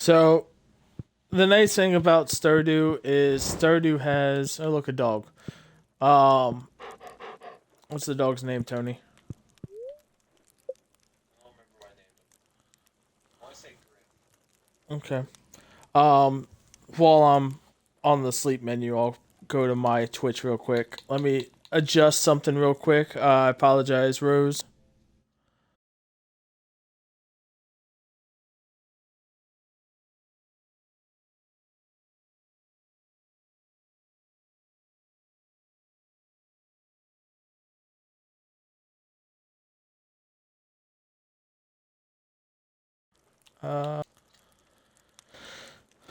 Speaker 1: So, the nice thing about Stardew is Stardew has... Oh, look, a dog. What's the dog's name, Tony? Okay. While I'm on the sleep menu, I'll go to my Twitch real quick. Let me adjust something real quick. I apologize, Rose.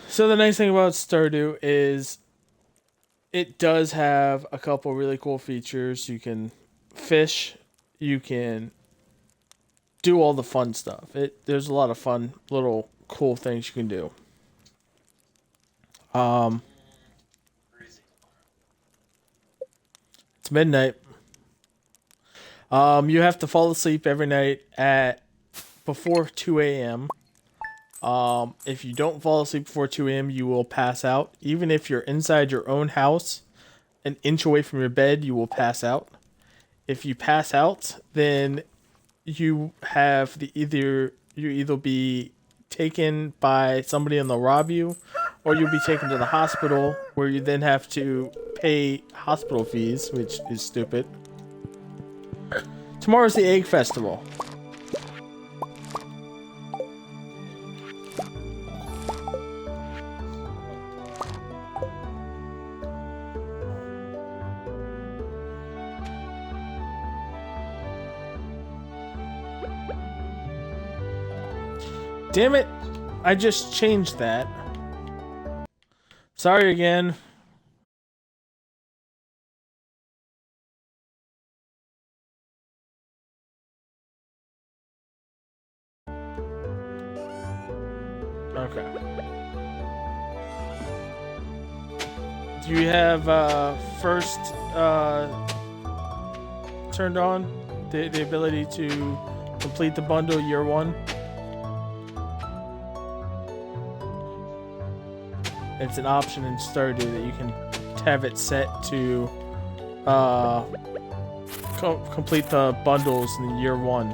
Speaker 1: So the nice thing about Stardew is it does have a couple really cool features. You can fish, you can do all the fun stuff. There's a lot of fun little cool things you can do. Um, it's midnight. You have to fall asleep every night at before 2 a.m. If you don't fall asleep before 2 a.m., you will pass out. Even if you're inside your own house, an inch away from your bed, you will pass out. If you pass out, then you have you either be taken by somebody and they'll rob you, or you'll be taken to the hospital where you then have to pay hospital fees, which is stupid. Tomorrow's the Egg Festival. Damn it! I just changed that. Sorry again. Okay. Do you have first turned on? The ability to complete the bundle year one? It's an option in Stardew that you can have it set to complete the bundles in year one.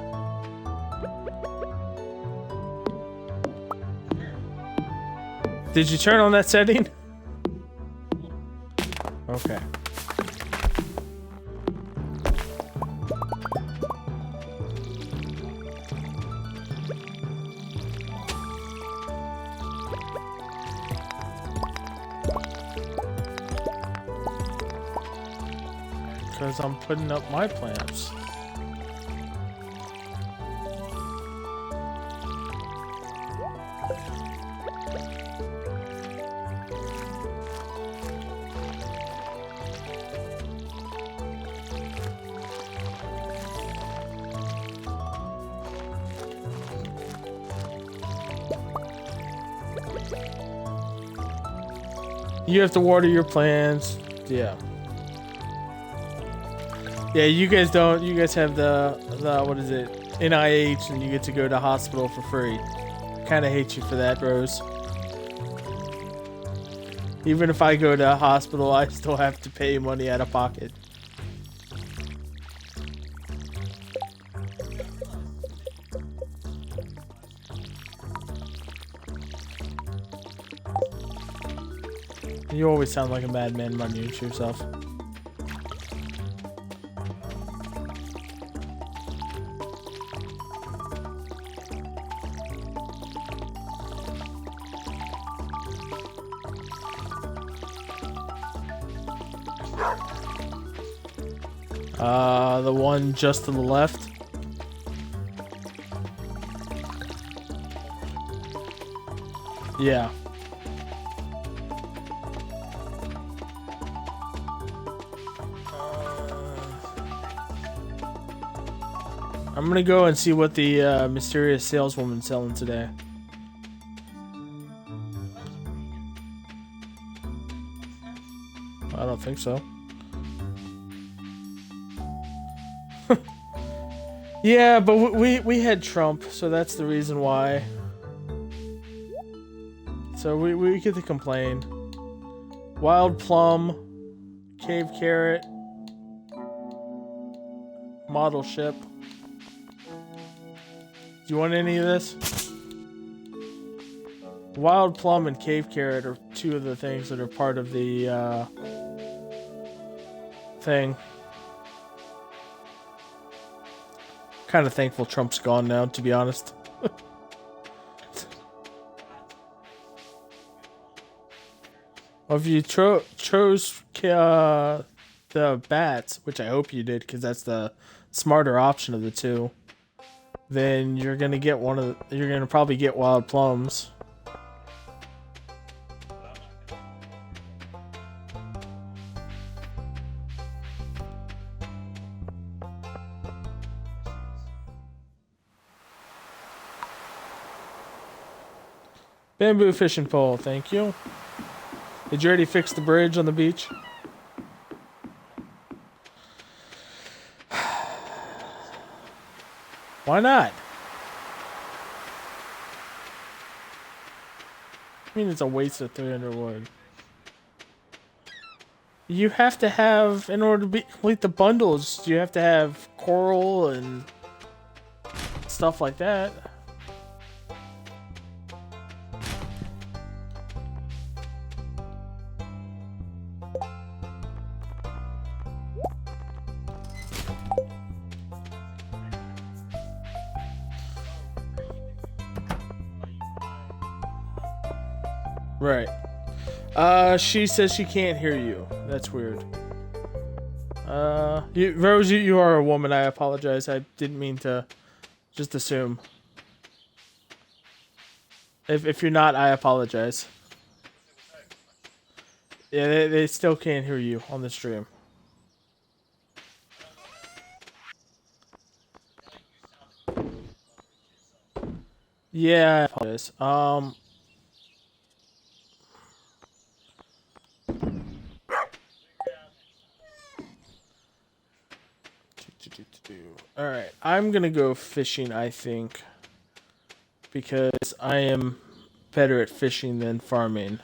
Speaker 1: Did you turn on that setting? Okay. Because I'm putting up my plants. You have to water your plants. Yeah. Yeah, you guys don't. You guys have the what is it? NIH, and you get to go to hospital for free. Kind of hate you for that, Rose. Even if I go to hospital, I still have to pay money out of pocket. You always sound like a madman when you mute yourself. The one just to the left. Yeah. I'm gonna go and see what the mysterious saleswoman's selling today. I don't think so. Yeah, but we had Trump, so that's the reason why. So we get to complain. Wild plum, cave carrot, model ship. Do you want any of this? Wild plum and cave carrot are two of the things that are part of the thing. Kind of thankful Trump's gone now, to be honest. Well, if you chose the bats, which I hope you did, because that's the smarter option of the two, then you're gonna get you're gonna probably get wild plums. Bamboo fishing pole, thank you. Did you already fix the bridge on the beach? Why not? I mean, it's a waste of 300 wood. You have to have, in order to complete the bundles, you have to have coral and stuff like that. Right. She says she can't hear you. That's weird. Rose, you are a woman. I apologize. I didn't mean to just assume. If you're not, I apologize. Yeah, they still can't hear you on the stream. Yeah, I apologize. Alright, I'm gonna go fishing, I think. Because I am better at fishing than farming.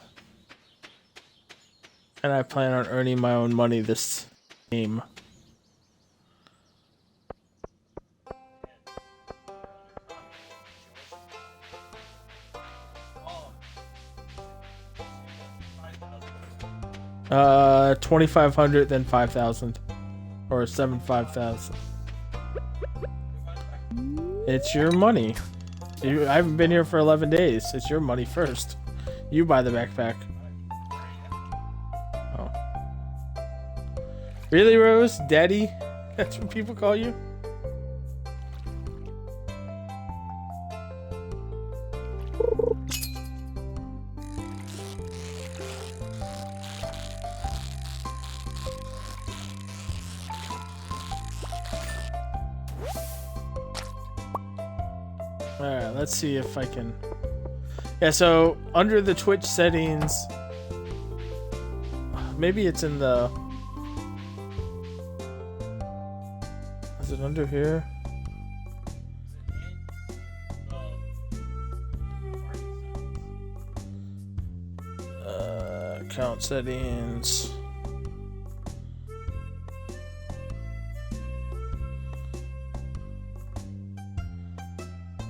Speaker 1: And I plan on earning my own money this game. Uh, 2,500, then 5,000. Or 75,000. It's your money. I haven't been here for 11 days. It's your money first. You buy the backpack. Oh. Really, Rose? Daddy? That's what people call you? Alright, let's see if I can... Yeah, so under the Twitch settings... Maybe it's in the... Is it under here? Account settings...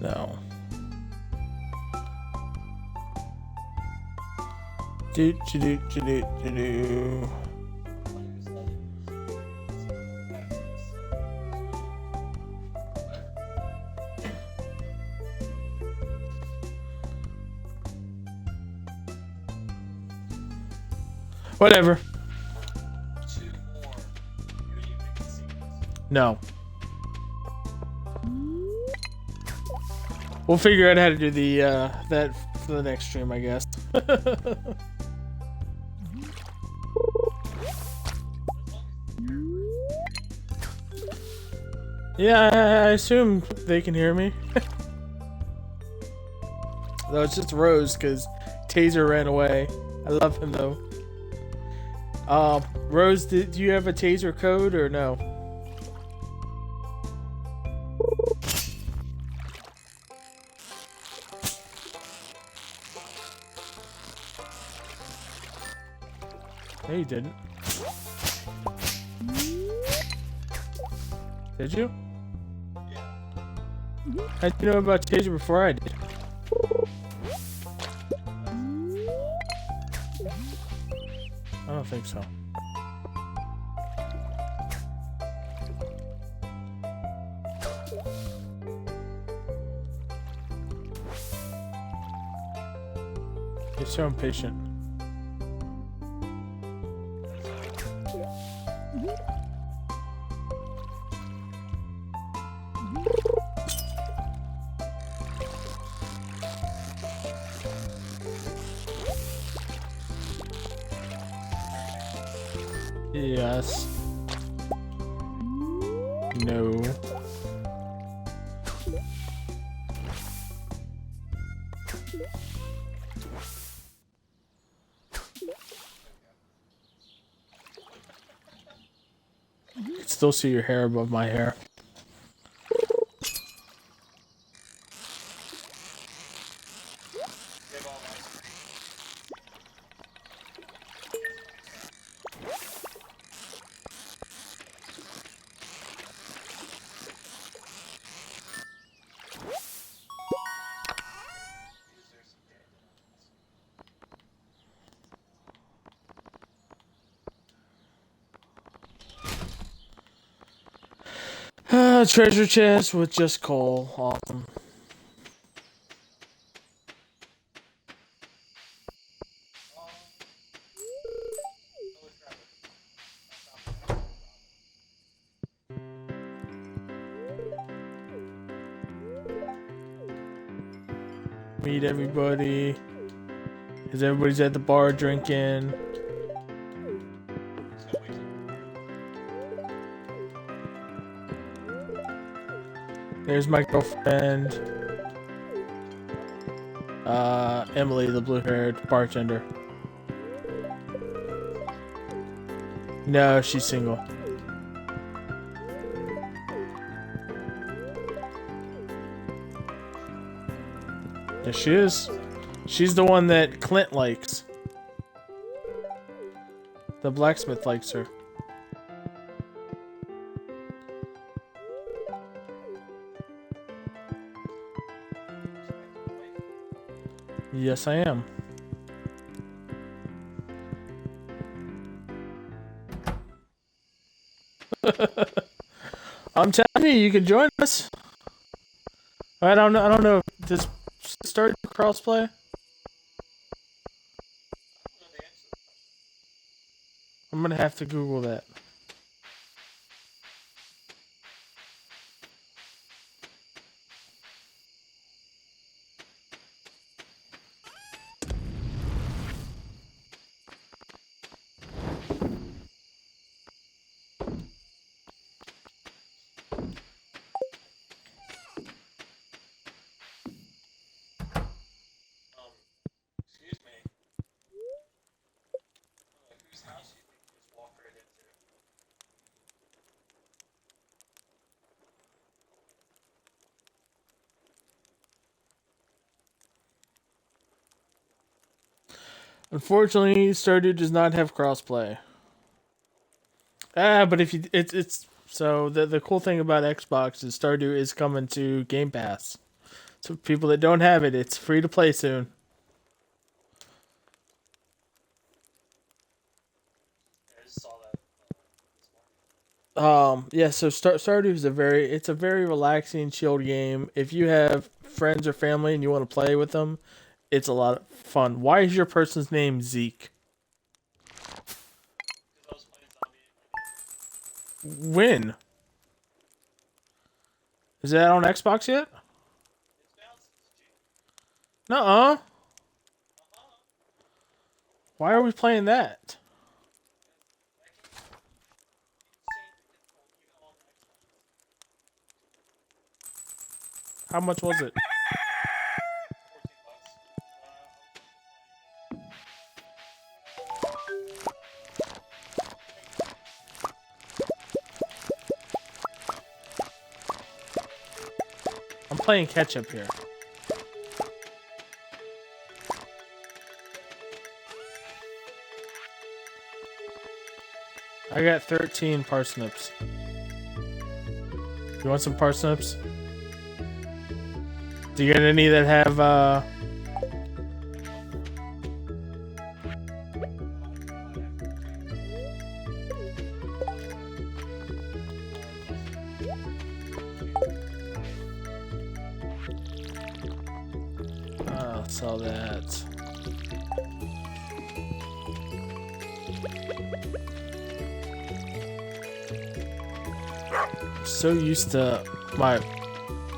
Speaker 1: No. Do. Whatever. No. We'll figure out how to do the that for the next stream, I guess. Yeah, I assume they can hear me. Though it's just Rose, because Taser ran away. I love him though. Rose, do you have a Taser code or no? No, you didn't. Did you? Yeah. How'd you know about Taser before I did? I don't think so. You're so impatient. Yes. No. You can still see your hair above my hair. Treasure chest with just coal. Awesome. Meet everybody. Because everybody's at the bar drinking. There's my girlfriend. Emily, the blue-haired bartender. No, she's single. Yeah, she is. She's the one that Clint likes. The blacksmith likes her. Yes, I am. I'm telling you, you can join us. I don't know. I don't know. Does start crossplay? I'm gonna have to Google that. Unfortunately, Stardew does not have crossplay. But if you, it's so the cool thing about Xbox is Stardew is coming to Game Pass. So people that don't have it, it's free to play soon. Yeah, so Stardew is a very relaxing, chilled game. If you have friends or family and you want to play with them, it's a lot of fun. Why is your person's name Zeke? When? Is that on Xbox yet? Nuh-uh. Why are we playing that? How much was it? I'm playing catch up here. I got 13 parsnips. You want some parsnips? Do you get any that have sell that. I'm so used to my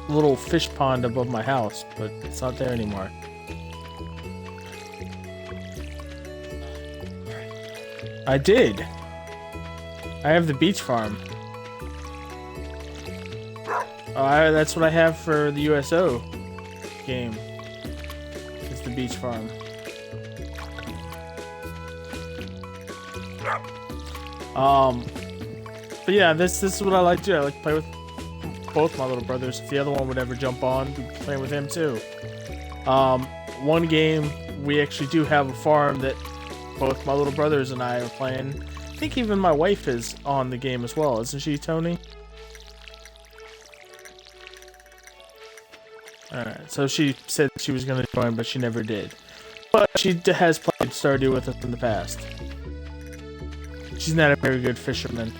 Speaker 1: little fish pond above my house, but it's not there anymore. I did. I have the beach farm. That's what I have for the USO game. It's the beach farm. But But yeah, this is what I like to do. I like to play with both my little brothers. If the other one would ever jump on, we'd be playing with him too. One game, we actually do have a farm that both my little brothers and I are playing. I think even my wife is on the game as well, isn't she, Tony? Alright, so she said she was going to join, but she never did. But she has played Stardew with us in the past. She's not a very good fisherman.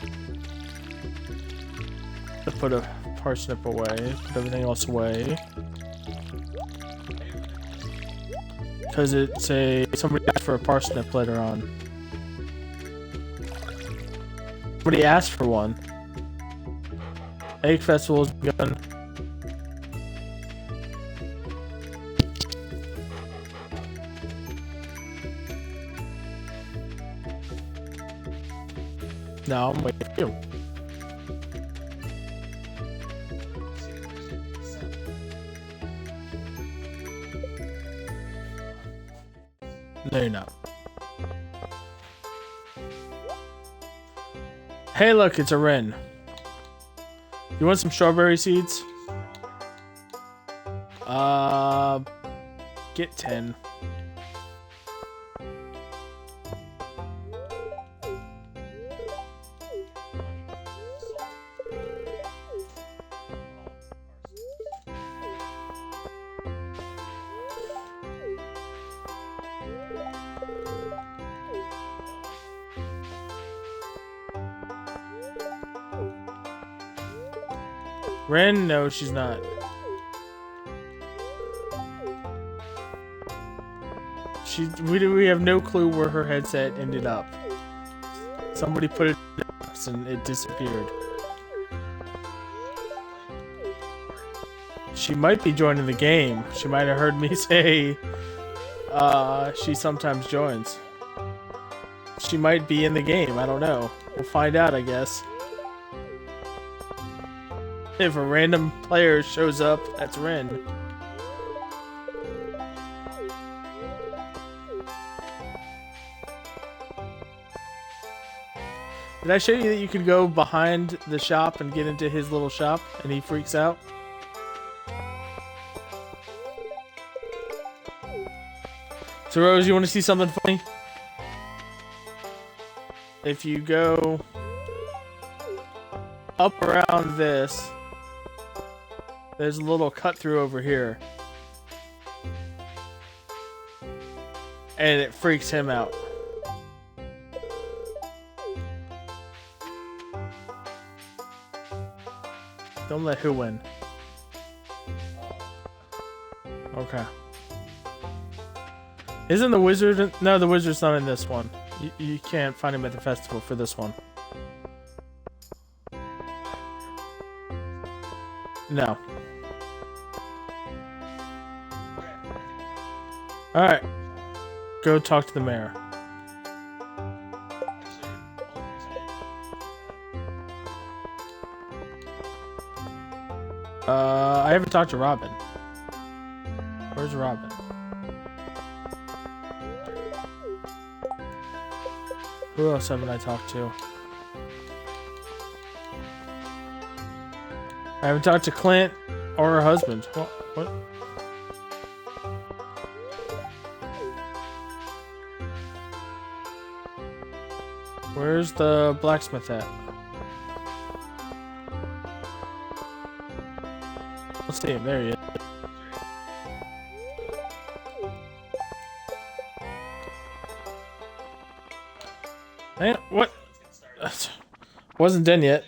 Speaker 1: To put a parsnip away, put everything else away. Because it's somebody asked for a parsnip later on. Somebody asked for one. Egg festival's begun. No, I'm waiting for you. No, you're not. Hey, look, it's a wren. You want some strawberry seeds? Get 10. Ren? No, she's not. We have no clue where her headset ended up. Somebody put it in the box and it disappeared. She might be joining the game. She might have heard me say she sometimes joins. She might be in the game. I don't know. We'll find out, I guess. If a random player shows up, that's Ren. Did I show you that you could go behind the shop and get into his little shop and he freaks out? So Rose, you want to see something funny? If you go up around this, there's a little cut through over here. And it freaks him out. Don't let who win. Okay. Isn't the wizard... No, the wizard's not in this one. You can't find him at the festival for this one. No. Alright. Go talk to the mayor. I haven't talked to Robin. Where's Robin? Who else haven't I talked to? I haven't talked to Clint or her husband. What? Where's the blacksmith at? Let's see him. There he is. Man, what? Wasn't done yet.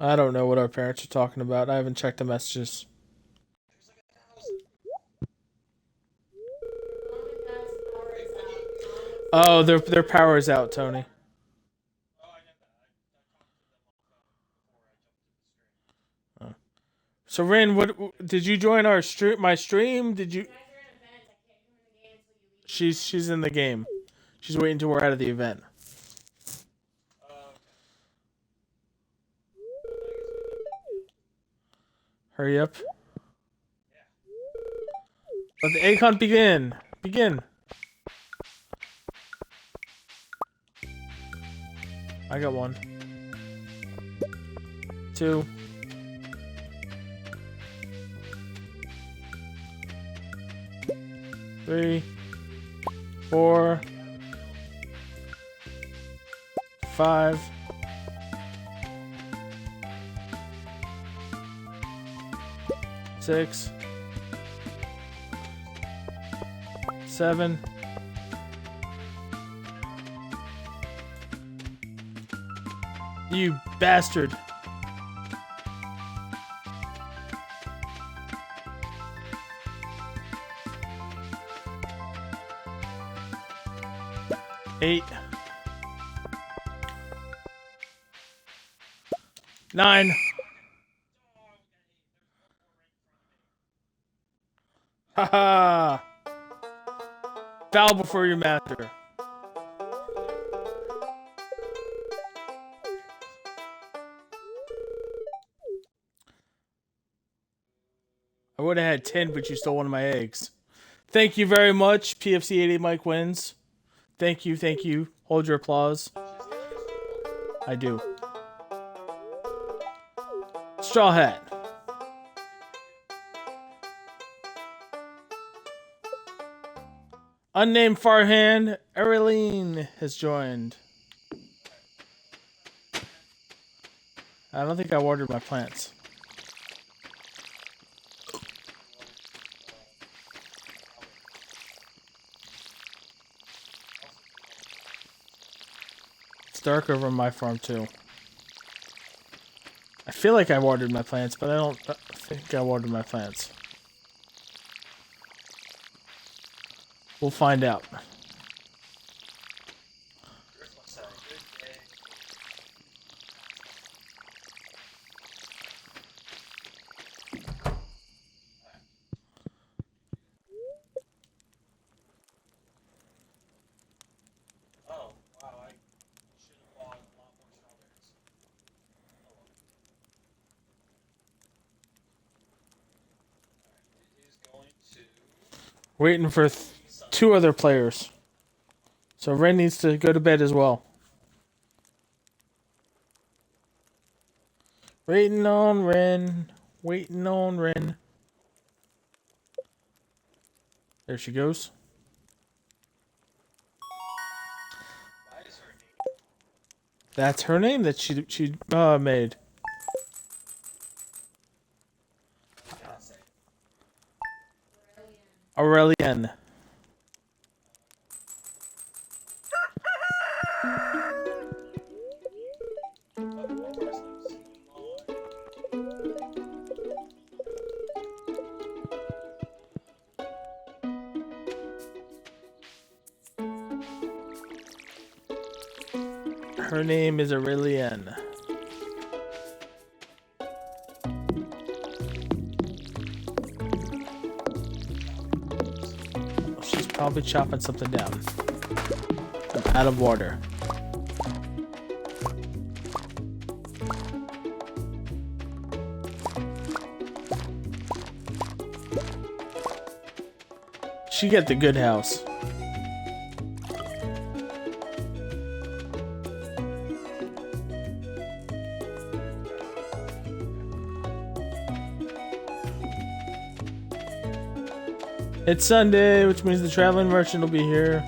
Speaker 1: I don't know what our parents are talking about. I haven't checked the messages. Oh, their power is out, Tony. Oh. So Ren, what did you join our my stream? Did you? She's in the game. She's waiting till we're out of the event. Hurry up. Let the egg hunt begin. Begin. I got 1. 2. 3. 4. 5. 6. 7. 'You bastard. 8. 9. Haha. Bow before your master. I would have had 10, but you stole one of my eggs. Thank you very much. PFC 80 Mike wins. Thank you, thank you. Hold your applause. I do. Straw Hat. Unnamed Farhan Ereline has joined. I don't think I watered my plants. It's dark over on my farm too. I feel like I watered my plants, but I don't think I watered my plants. We'll find out. Waiting for 2 other players. So Ren needs to go to bed as well. Waiting on Ren. Waiting on Ren. There she goes. That's her name that she made. Aurelian. Her name is Aurelian. She's probably chopping something down. I'm out of water. She got the good house. It's Sunday, which means the traveling merchant will be here.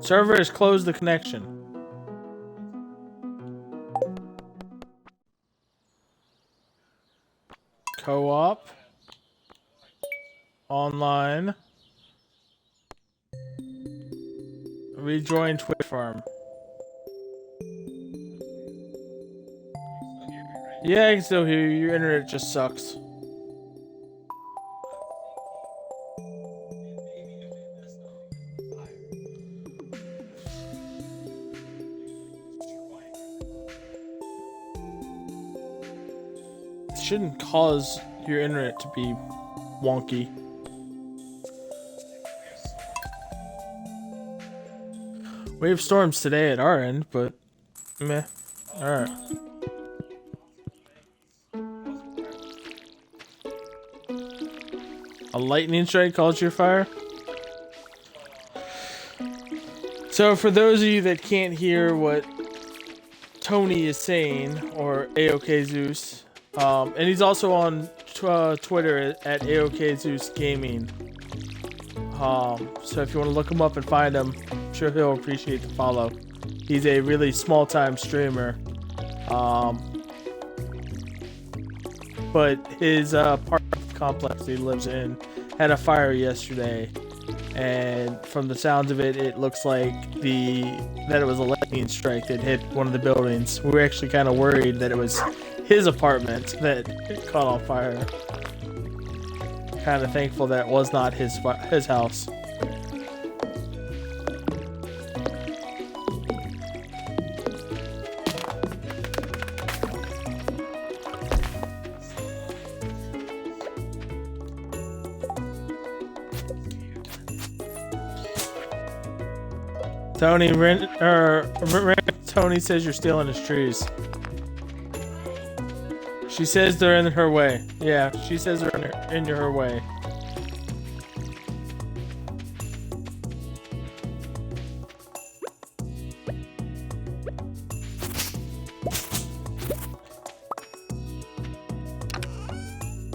Speaker 1: Server has closed the connection. Co-op. Online. Rejoin Twitch Farm. Yeah, I can still hear you. Your internet just sucks. It shouldn't cause your internet to be wonky. We have storms today at our end, but meh. Alright. A lightning strike caused your fire? So for those of you that can't hear what Tony is saying, or AOK Zeus, and he's also on Twitter at AOK Zeus Gaming. So if you want to look him up and find him, I'm sure he'll appreciate the follow. He's a really small-time streamer. But his apartment complex he lives in had a fire yesterday, and from the sounds of it, it looks like that it was a lightning strike that hit one of the buildings. We were actually kind of worried that it was his apartment that caught on fire. Kind of thankful that was not his house. Tony, Tony says you're stealing his trees. She says they're in her way. Yeah, she says they're in her way.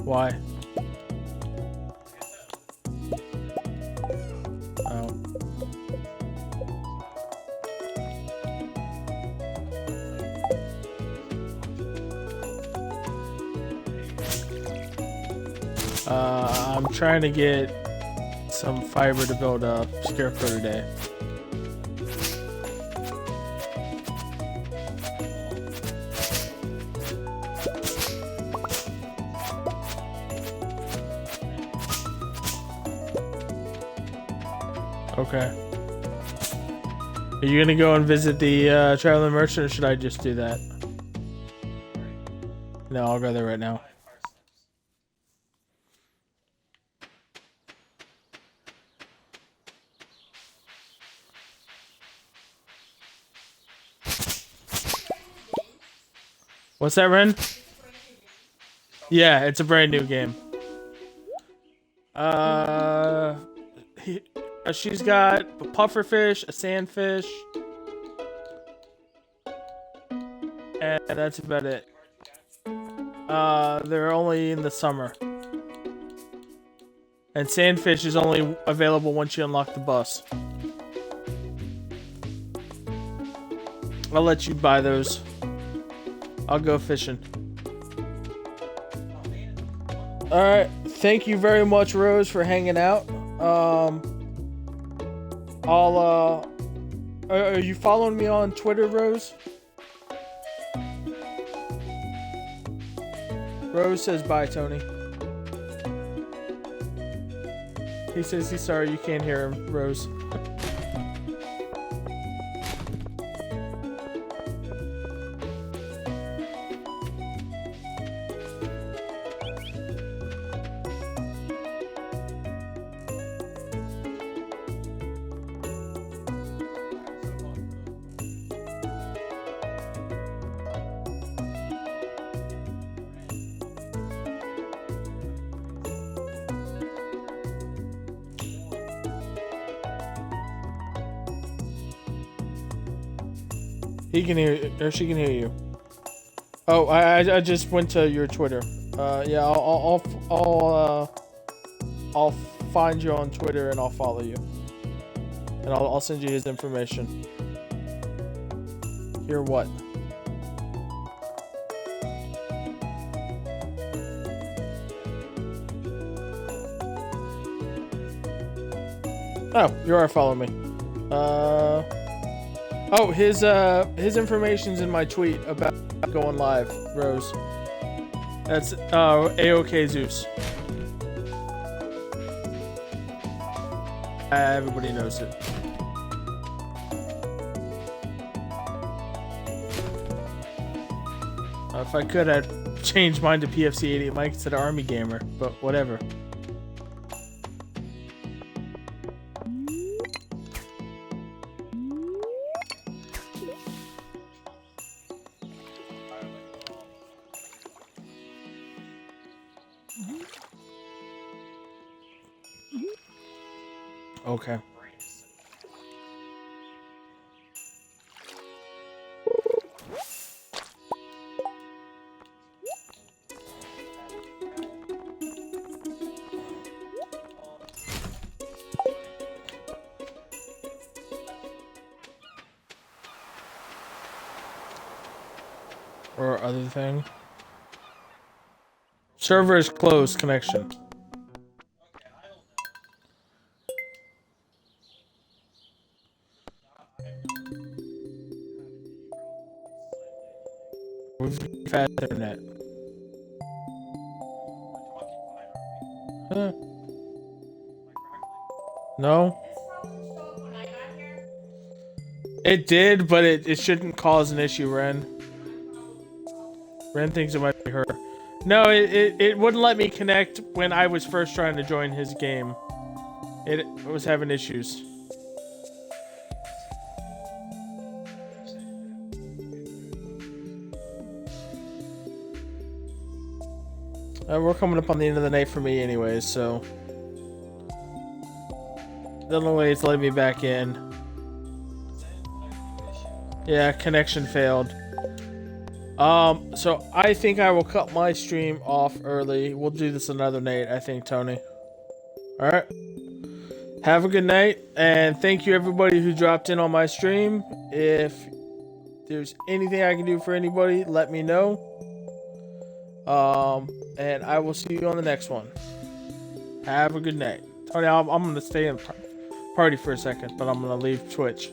Speaker 1: Why? Oh. I'm trying to get some fiber to build a scarecrow today. Okay. Are you gonna go and visit the traveling merchant, or should I just do that? No, I'll go there right now. What's that, Ren? Yeah, it's a brand new game. She's got a pufferfish, a sandfish, and that's about it. They're only in the summer. And sandfish is only available once you unlock the bus. I'll let you buy those. I'll go fishing. Alright, thank you very much, Rose, for hanging out. Are you following me on Twitter, Rose? Rose says bye, Tony. He says he's sorry you can't hear him, Rose. He can hear, or she can hear you. Oh, I just went to your Twitter. Yeah, I'll find you on Twitter and I'll follow you, and I'll send you his information. Hear what? Oh, you are following me. Oh, his information's in my tweet about going live, Rose. That's AOK Zeus. Everybody knows it. If I could, I'd change mine to PFC 88 Mike instead of Army Gamer, but whatever. Okay. Or other thing. Server is closed. Connection. With fast internet. Huh. No. It did, but it shouldn't cause an issue, Ren. Ren thinks it might be her. No, it wouldn't let me connect when I was first trying to join his game. It was having issues. We're coming up on the end of the night for me anyways, so... The only way it's letting me back in. Yeah, connection failed. So I think I will cut my stream off early. We'll do this another night, I think, Tony. Alright. Have a good night, and thank you everybody who dropped in on my stream. If there's anything I can do for anybody, let me know. And I will see you on the next one. Have a good night. Tony, I'm going to stay in party for a second, but I'm going to leave Twitch.